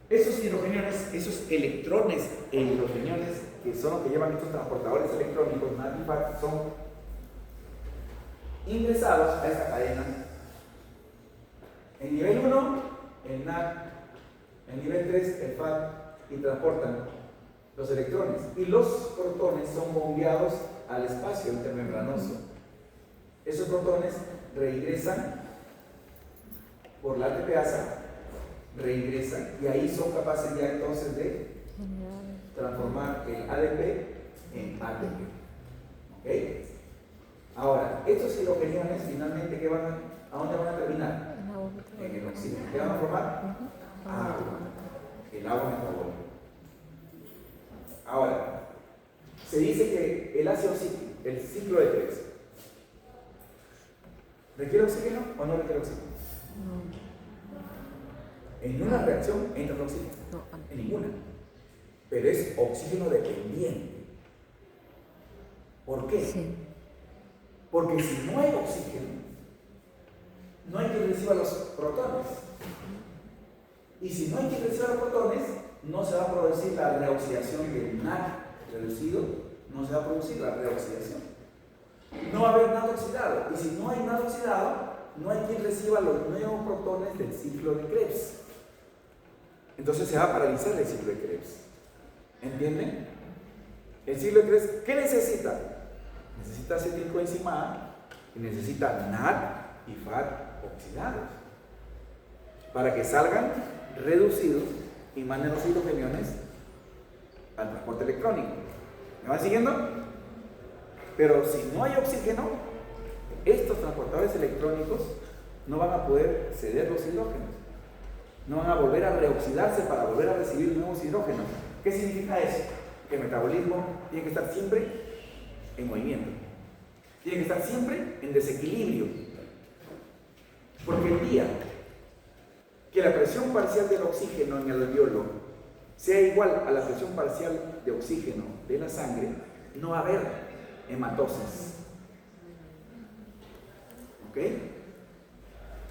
Esos hidrogeniones, esos electrones e hidrogeniones que son los que llevan estos transportadores electrónicos, NAD y FAT, son ingresados a esta cadena. En nivel 1, el NAD, en nivel 3, el FAT, y transportan los electrones. Y los protones son bombeados al espacio intermembranoso. Esos protones reingresan por la ATPasa, reingresan y ahí son capaces ya entonces de transformar el ADP en ATP. ¿Ok? Ahora, estos hidrogeniones finalmente ¿a dónde van a terminar? En el oxígeno. ¿Qué van a formar? Agua. El agua metabólica. Ahora, se dice que el ácido cíclico, el ciclo de Krebs, ¿requiere oxígeno o no requiere oxígeno? En una reacción entra el oxígeno. En ninguna. Pero es oxígeno dependiente. ¿Por qué? Sí. Porque si no hay oxígeno, no hay quien reciba los protones. Y si no hay quien reciba los protones, no se va a producir la reoxidación del NAD reducido, no se va a producir la reoxidación. No va a haber NAD oxidado. Y si no hay NAD oxidado, no hay quien reciba los nuevos protones del ciclo de Krebs. Entonces se va a paralizar el ciclo de Krebs. ¿Entienden? El ciclo de Krebs, ¿qué necesita? Necesita acetilcoenzima A y necesita NAD y FAT oxidados para que salgan reducidos y manden los hidrogeniones al transporte electrónico. ¿Me van siguiendo? Pero si no hay oxígeno, estos transportadores electrónicos no van a poder ceder los hidrógenos. No van a volver a reoxidarse para volver a recibir nuevos hidrógenos. ¿Qué significa eso? Que el metabolismo tiene que estar siempre en movimiento. Tiene que estar siempre en desequilibrio. Porque el día que la presión parcial del oxígeno en el alveolo sea igual a la presión parcial de oxígeno de la sangre, no va a haber hematosis. ¿Ok?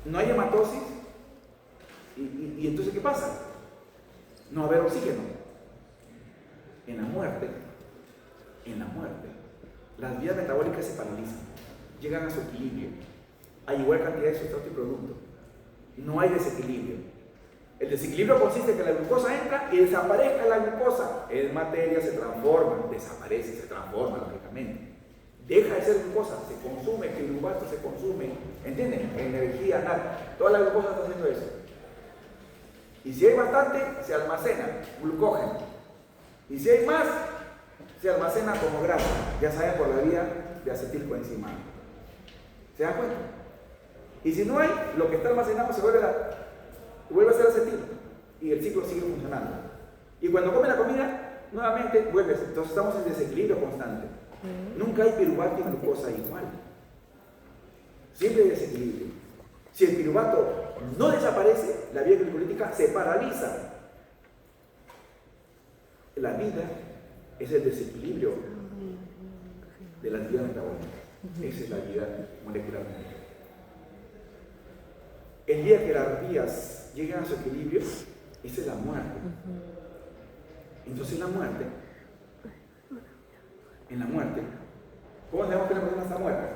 No hay hematosis y entonces ¿qué pasa? No va a haber oxígeno. En la muerte, las vías metabólicas se paralizan, llegan a su equilibrio. Hay igual cantidad de sustrato y producto. No hay desequilibrio. El desequilibrio consiste en que la glucosa entra y desaparezca la glucosa. Es materia, se transforma, desaparece, se transforma lógicamente. Deja de ser glucosa, se consume, el fibroblasto se consume. ¿Entienden? Energía, nada. Toda la glucosa está haciendo eso. Y si hay bastante, se almacena glucógeno. Y si hay más, se almacena como grasa. Ya saben, por la vía de acetilcoenzima. ¿Se dan cuenta? Y si no hay, lo que está almacenado se vuelve a ser acetil. Y el ciclo sigue funcionando. Y cuando come la comida, nuevamente vuelve a ser. Entonces estamos en desequilibrio constante. Nunca hay piruvato y glucosa igual. Siempre hay desequilibrio. Si el piruvato no desaparece, la vía glicolítica se paraliza. La vida es el desequilibrio de las vías metabólicas. Esa es la vida molecularmente. El día que las vías llegan a su equilibrio, esa es la muerte. Entonces en la muerte, ¿cómo sabemos que la persona está muerta?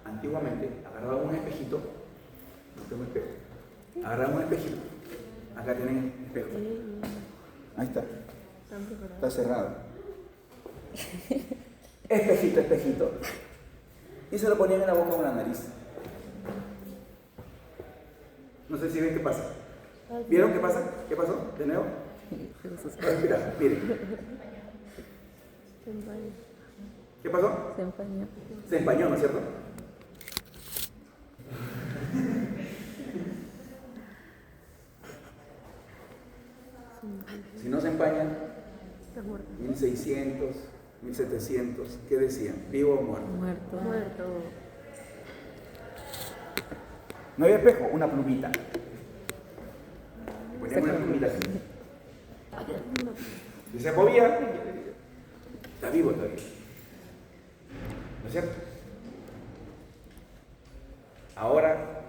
Antiguamente agarraban un espejito, no tengo espejo, agarraban un espejito, acá tienen espejo, ahí está cerrado, espejito, y se lo ponían en la boca o en la nariz. No sé si ven qué pasa. ¿Vieron qué pasa? ¿Qué pasó? ¿De nuevo? Respira, miren. Se empaña. ¿Qué pasó? Se empañó. Se empañó, ¿no es cierto? Si no se empaña, Está muerto. 1600, 1700, ¿qué decían? ¿Vivo o muerto? Muerto. Muerto. No había espejo, una plumita. Ponían una plumita así. Si se movía, está vivo todavía. ¿No es cierto? Ahora,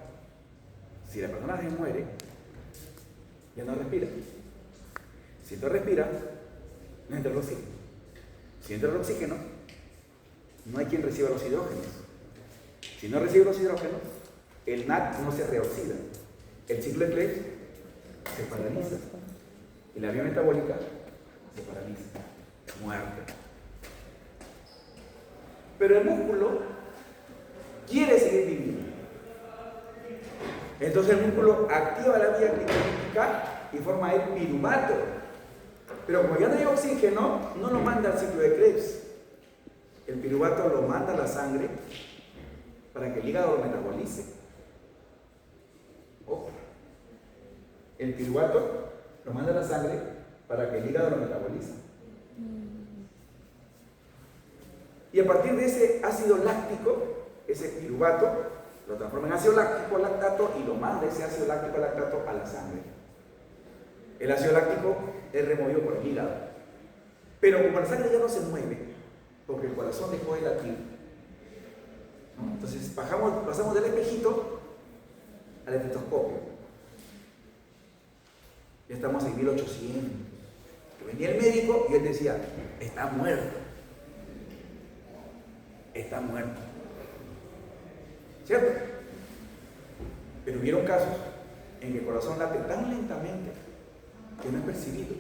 si la persona se muere, ya no respira. Si no respira, no entra el oxígeno. Si entra el oxígeno, no hay quien reciba los hidrógenos. Si no recibe los hidrógenos, el NAD no se reoxida. El ciclo de Krebs se paraliza. Y la vía metabólica se paraliza. Muerte. Pero el músculo quiere seguir viviendo. Entonces el músculo activa la vía clínica y forma el piruvato. Pero como ya no hay oxígeno, no lo manda al ciclo de Krebs. El piruvato lo manda a la sangre para que el hígado lo metabolice. Ojo. El piruvato lo manda a la sangre para que el hígado lo metabolice. Y a partir de ese ácido láctico, ese piruvato lo transforma en ácido láctico, lactato, y lo manda ese ácido láctico, lactato a la sangre. El ácido láctico es removido por el hígado. Pero como la sangre ya no se mueve, porque el corazón dejó de latir, ¿no? Entonces pasamos del espejito al estetoscopio. Ya estamos en 1800. Venía el médico y él decía, está muerto. Está muerto. ¿Cierto? Pero hubieron casos en que el corazón late tan lentamente que no es percibido.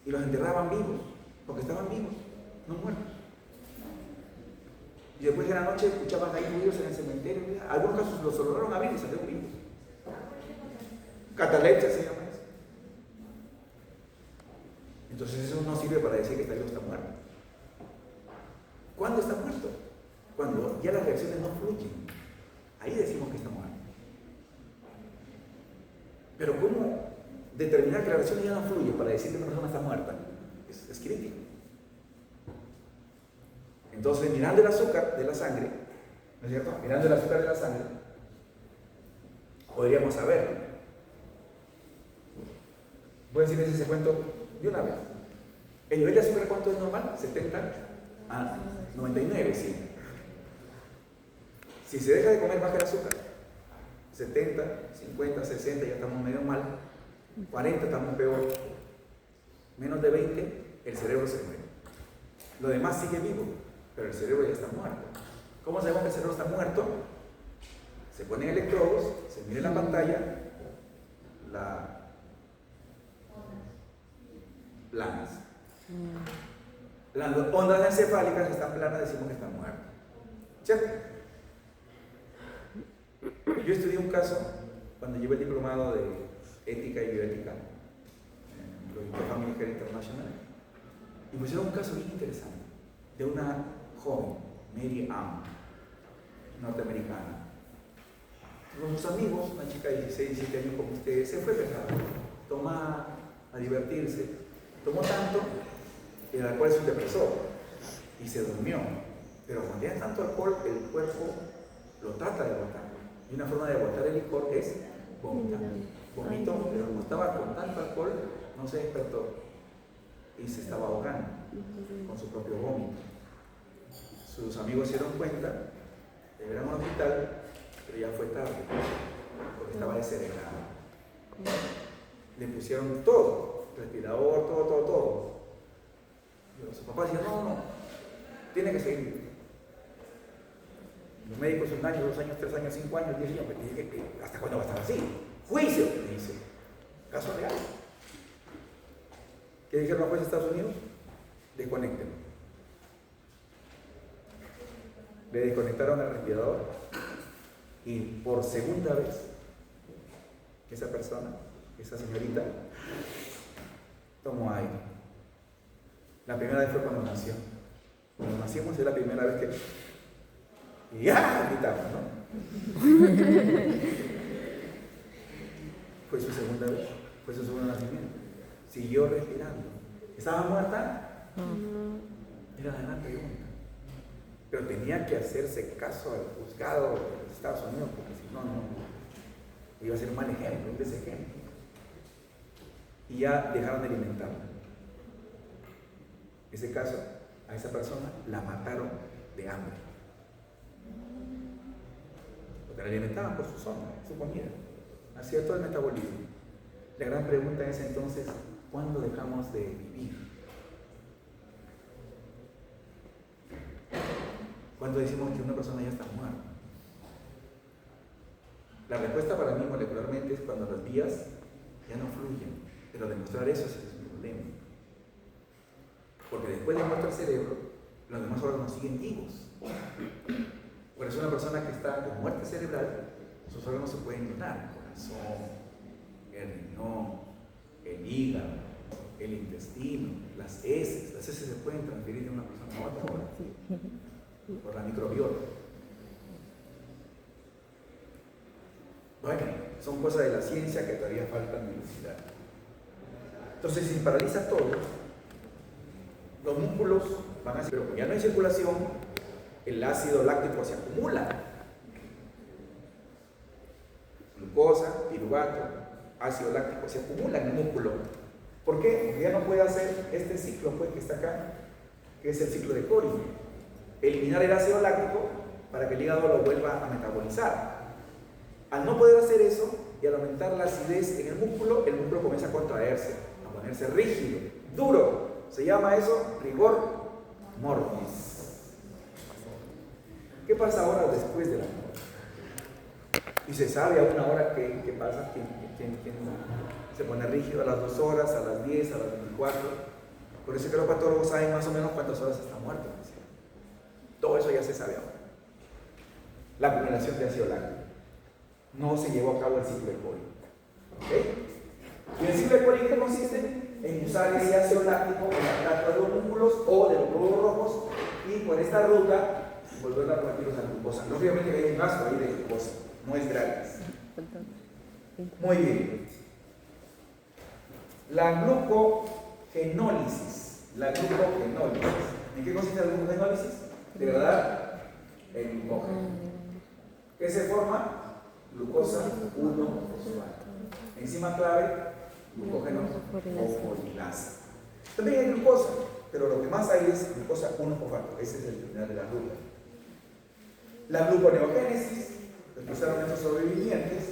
Y los enterraban vivos, porque estaban vivos, no muertos. Y después de la noche escuchaban ahí ruidos en el cementerio. Algunos casos los lograron abrir y salieron vivos. Catalepsia se llama eso. Entonces eso no sirve para decir que está vivo, está muerto. ¿Cuándo está muerto? Cuando ya las reacciones no fluyen. Ahí decimos que está muerto. Pero ¿cómo determinar que la reacción ya no fluye para decir que una persona está muerta? Es crítico. Entonces, mirando el azúcar de la sangre, ¿no es cierto? Mirando el azúcar de la sangre, podríamos saberlo. Voy a decirles ese cuento de una vez. ¿El nivel de azúcar cuánto es normal? 70 a 99, sí. Si se deja de comer, baja el azúcar. 70, 50, 60, ya estamos medio mal. 40, estamos peor. Menos de 20, el cerebro se muere. Lo demás sigue vivo, pero el cerebro ya está muerto. ¿Cómo sabemos que el cerebro está muerto? Se ponen electrodos, se mira en la pantalla, planas. Las ondas encefálicas están planas, decimos que están muertas. ¿Cierto? Yo estudié un caso cuando llevé el diplomado de ética y bioética en la Family Care International, y pusieron un caso bien interesante de una joven, Mary Ann, norteamericana. Con sus amigos, una chica de 16, 17 años como ustedes, se fue a pescar, tomar, a divertirse. Tomó tanto que el alcohol es un depresor y se durmió. Pero cuando tiene tanto alcohol, el cuerpo lo trata de botar. Y una forma de botar el licor es vomitar. Vomitó, pero como estaba con tanto alcohol, no se despertó y se estaba ahogando con su propio vómito. Sus amigos se dieron cuenta, le llevaron al hospital, pero ya fue tarde, porque estaba descerebrado. Le pusieron todo, respirador, todo. Y su papá decía, no, tiene que seguir. Los médicos 1 año, 2 años, 3 años, 5 años, 10 años, ¿hasta cuándo va a estar así? Juicio, le dice. Caso real. ¿Qué dijeron los jueces de Estados Unidos? Desconéctenlo. Le desconectaron el respirador y por segunda vez esa persona, esa señorita, tomó aire. La primera vez fue cuando nació. Cuando nacimos es la primera vez que ¡ya! Gritamos, ¿no? Fue su segunda vez, fue su segundo nacimiento. Siguió respirando. ¿Estaba muerta? Era la gran pregunta. Pero tenía que hacerse caso al juzgado de los Estados Unidos, porque si no, iba a ser un mal ejemplo, un desejemplo. Y ya dejaron de alimentarla. En ese caso, a esa persona la mataron de hambre. Porque la alimentaban por su sombra, su comida. Hacía todo el metabolismo. La gran pregunta es entonces, ¿cuándo dejamos de vivir? ¿Cuándo decimos que una persona ya está muerta? La respuesta para mí molecularmente es cuando las vías ya no fluyen. Pero demostrar eso es un problema. Porque después de muerto el cerebro, los demás órganos siguen vivos. Por eso una persona que está con muerte cerebral, sus órganos se pueden llenar. El corazón, el riñón, el hígado, el intestino, las heces. Las heces se pueden transferir de una persona a otra por la microbiota. Bueno, son cosas de la ciencia que todavía faltan dilucidar. Entonces, si paraliza todo, los músculos van a ser, pero como ya no hay circulación, el ácido láctico se acumula. Glucosa, piruvato, ácido láctico se acumula en el músculo. ¿Por qué? Porque ya no puede hacer este ciclo pues, que está acá, que es el ciclo de Cori. Eliminar el ácido láctico para que el hígado lo vuelva a metabolizar. Al no poder hacer eso y al aumentar la acidez en el músculo comienza a contraerse, a ponerse rígido, duro. Se llama eso rigor mortis. ¿Qué pasa ahora después de la muerte? Y se sabe a una hora qué pasa, quién se pone rígido a las 2 horas, a las 10, a las 24. Por eso que los patólogos saben más o menos cuántas horas está muerto. Todo eso ya se sabe ahora. La acumulación de ácido láctico. No se llevó a cabo el ciclo de Cori. ¿Ok? ¿Y el ciclo de Cori qué consiste? En usar ese ácido láctico en la placa de los músculos o de los glóbulos rojos y por esta ruta volver a convertirlos en glucosa. Lógicamente hay un gasto ahí de glucosa, no es gratis. Muy bien. La glucogenólisis. ¿En qué consiste la glucogenólisis? Degradar el glucógeno. ¿Qué se forma? Glucosa 1-fosfato. Enzima clave, glucógeno fosforilasa. También hay glucosa, pero lo que más hay es glucosa 1-fosfato. Ese es el final de la ruta. La gluconeogénesis, lo que usaron estos sobrevivientes,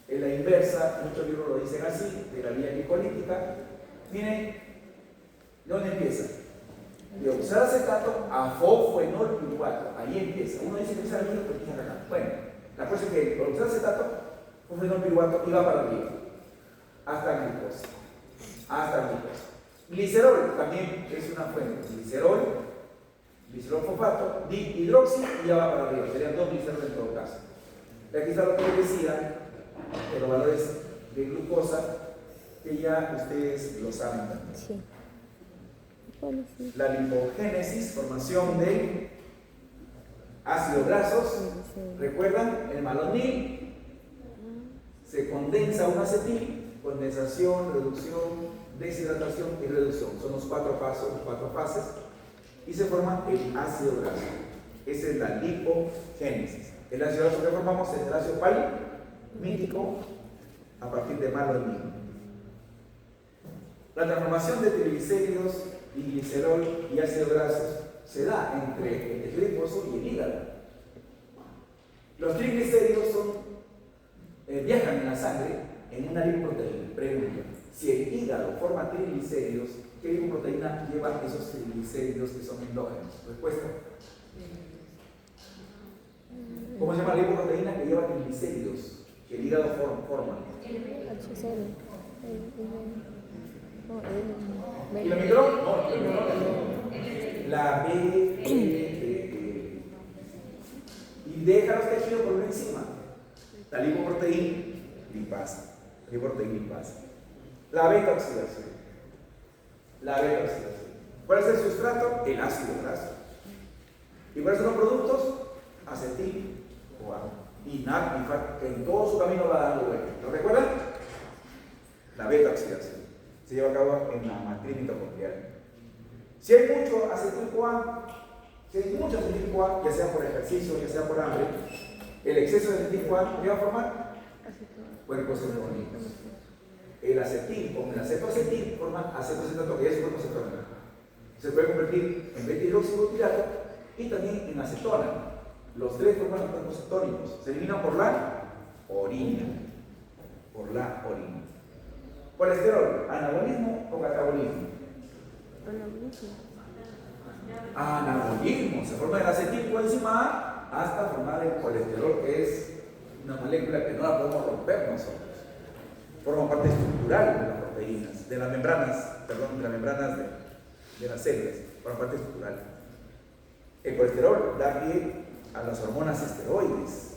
es la inversa, muchos libros lo dicen así, de la vía glicolítica. Miren, ¿dónde empieza? De oxalacetato a fosfenolpiruvato. Ahí empieza. Uno dice que es arriba, pero empieza acá. Bueno, la cosa es que el oxalacetato, fosfenolpiruvato, iba para arriba. Hasta glucosa. Glicerol también es una fuente. Glicerol fosfato, dihidroxi y ya va para arriba. Serían 2 gliceroles en todo caso. Y aquí está lo que les decía, de los valores de glucosa, que ya ustedes lo saben también. Sí. La lipogénesis, formación de ácidos grasos. ¿Recuerdan? El malonil se condensa un acetil, condensación, reducción, deshidratación y reducción. Son los 4 pasos, 4 fases, y se forma el ácido graso. Esa es la lipogénesis. El ácido graso que formamos es el ácido palmítico a partir de malonil. La transformación de triglicéridos y glicerol y ácidos grasos se da entre el tejido adiposo y el hígado. Los triglicéridos viajan en la sangre en una lipoproteína. Pregunta: si el hígado forma triglicéridos, ¿qué lipoproteína lleva esos triglicéridos que son endógenos? Respuesta: ¿cómo se llama la lipoproteína que lleva triglicéridos que el hígado forma? ¿Y la micro? No, la B. Y deja los tejidos por una enzima. La lipoproteína lipasa. La beta oxidación. ¿Cuál es el sustrato? El ácido graso. ¿Y cuáles son los productos? Acetil o agua. Y NAD, que en todo su camino va dando vueltas. ¿Lo recuerdan? La beta oxidación se lleva a cabo en la matriz mitocondrial. Si hay mucho acetil-CoA, ya sea por ejercicio, ya sea por hambre, el exceso de acetil-CoA, ¿qué va a formar? Cuerpos cetónicos. El acetil con el acetoacetil forman acetocetono, que es cuerpo cetónico. Se puede convertir en beta-hidroxibutirato y también en acetona. Los tres forman cuerpos cetónicos. Se eliminan por la orina. Por la orina. Colesterol, anabolismo o catabolismo. Anabolismo. Se forma el acetilcoenzima A hasta formar el colesterol, que es una molécula que no la podemos romper nosotros. Forma parte estructural de las proteínas, de las membranas, de las células, forma parte estructural. El colesterol da pie a las hormonas esteroides.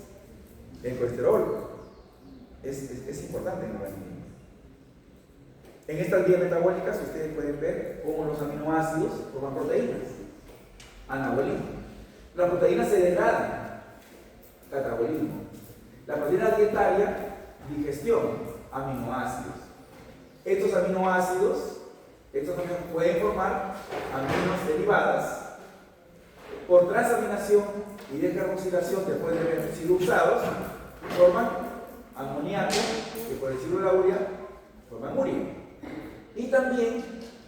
El colesterol es importante en el organismo. En estas vías metabólicas ustedes pueden ver cómo los aminoácidos forman proteínas. Anabolismo. Las proteínas se degradan. Catabolismo. La proteína dietaria, digestión. Aminoácidos. Estos aminoácidos pueden formar aminos derivadas por transaminación y descarboxilación después de haber sido usados, forman amoníaco, que por el ciclo de la urea forman urea. Y también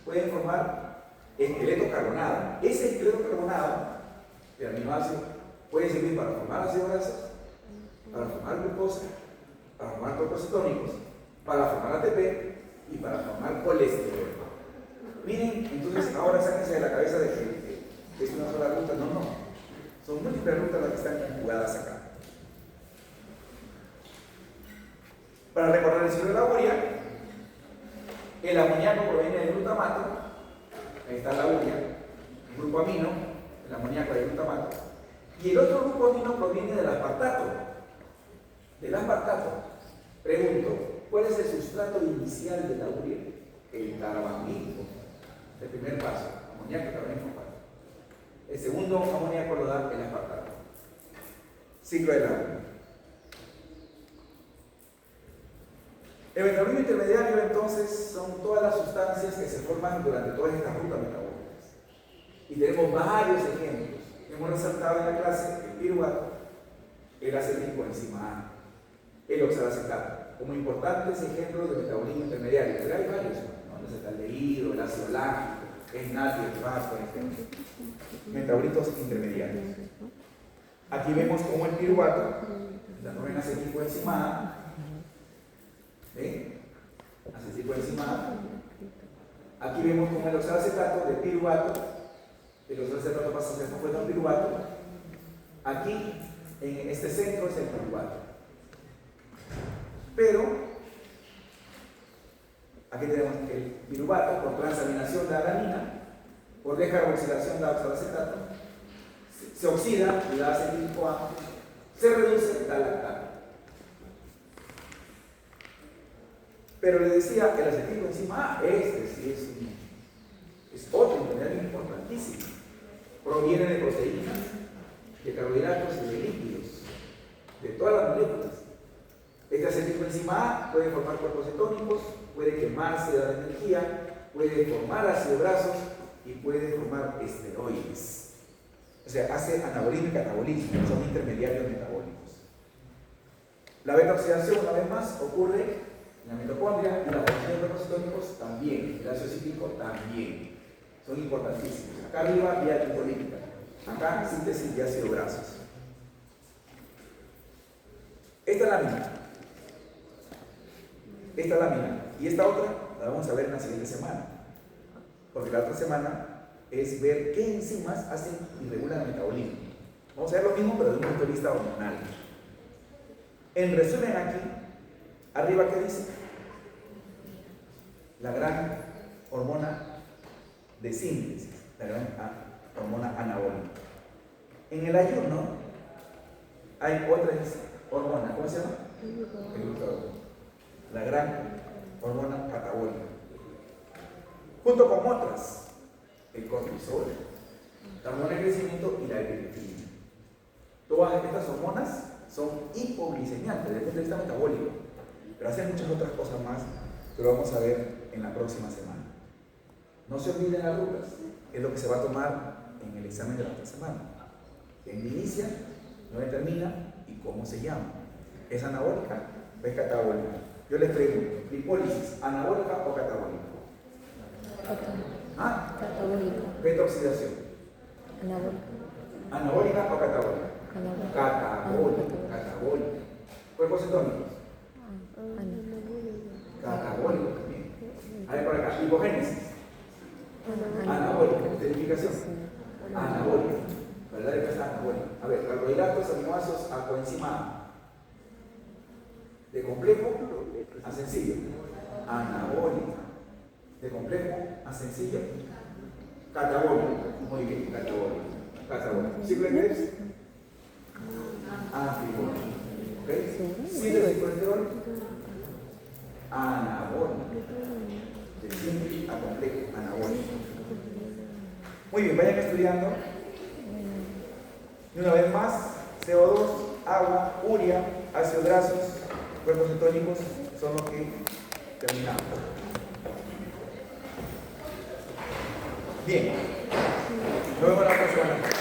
pueden formar esqueleto carbonado. Ese esqueleto carbonado de aminoácidos puede servir para formar ácidos grasos, para formar glucosa, para formar cuerpos cetónicos, para formar ATP y para formar colesterol. Miren, entonces ahora sáquense de la cabeza de que es una sola ruta. No. Son múltiples rutas las que están conjugadas acá. Para recordar el ciclo de la urea, el amoníaco proviene del glutamato. Ahí está la urea, el grupo amino, el amoníaco y el glutamato. Y el otro grupo amino proviene del aspartato. Del aspartato. Pregunto, ¿cuál es el sustrato inicial de la urea? El carbamídico. El primer paso, amoníaco, carbamídico, fosfato. El segundo amoníaco lo da el aspartato. Ciclo de la urea. El metabolismo intermediario, entonces, son todas las sustancias que se forman durante todas estas rutas metabólicas. Y tenemos varios ejemplos. Hemos resaltado en la clase el piruvato, el acetilcoenzima A, el oxalacetato, como importantes ejemplos de metabolismo intermediario. Pero hay varios, ¿no? El acetaldehído, el ácido láctico, el natrio, el FAS, por ejemplo. Metabolitos intermediarios. Aquí vemos como el piruvato, la novena acetilcoenzima A, acetilcoenzima A. Aquí vemos como el oxalacetato de piruvato, el oxalacetato pasa a ser compuesto en piruvato. Aquí, en este centro, es el piruvato. Pero, aquí tenemos el piruvato por transaminación de alanina, por descarboxilación de oxalacetato, se oxida y da acetil-CoA, se reduce, da lactato. Pero les decía, el acetilcoenzima A, sí es otro intermediario importantísimo. Proviene de proteínas, de carbohidratos y de lípidos, de todas las moléculas. Este acetilcoenzima A puede formar cuerpos cetónicos, puede quemarse, dar energía, puede formar ácidos grasos y puede formar esteroides. O sea, hace anabolismo y catabolismo, son intermediarios metabólicos. La beta-oxidación, una vez más, ocurre en la mitocondria, en la formación de cuerpos cetónicos también, el ácido cíclico también. Son importantísimos. Acá arriba, vía glipolítica. Acá, síntesis de ácidos grasos. Esta lámina. Esta lámina y esta otra la vamos a ver en la siguiente semana. Porque la otra semana es ver qué enzimas hacen y regulan el metabolismo. Vamos a ver lo mismo, pero desde un punto de vista hormonal. En resumen, aquí, arriba, ¿qué dice? La gran hormona de síntesis, la gran hormona anabólica. En el ayuno hay otra hormona, ¿cómo se llama? El glucagón. La gran hormona catabólica. Junto con otras. el cortisol, la hormona de crecimiento y la epinefrina. Todas estas hormonas son hipoglicemiantes desde el punto de vista metabólico, pero hacen muchas otras cosas más que lo vamos a ver en la próxima semana. No se olviden las rutas, es lo que se va a tomar en el examen de la otra semana. ¿En inicia? ¿Dónde termina? ¿Y cómo se llama? ¿Es anabólica o es catabólica? Yo les pregunto, ¿lipólisis anabólica o catabólica? ¿Ah? Catabólico. Beta-oxidación. Anabólico. ¿Anabólica o catabólica? Anabólico. Catabólica. Catabólica. ¿Cuerpos cetónicos? Catabólico también. A ver por acá, lipogénesis. Anabólica. Identificación. Anabólica. ¿Verdad que está anabólica? A ver, carbohidratos, aminoácidos a coenzima A. De complejo a sencillo. Anabólica. De complejo a sencillo. Catabólico. Muy bien, catabólico. Catabólico. ¿Ciclo de Krebs? Anfibólico. ¿Ok? Síntesis de colesterol. Anabólico. De simple a complejo. Anabólico. Muy bien, vayan estudiando. Y una vez más, CO2, agua, urea, ácidos grasos, cuerpos cetónicos son los que terminamos. Bien, nos vemos la próxima.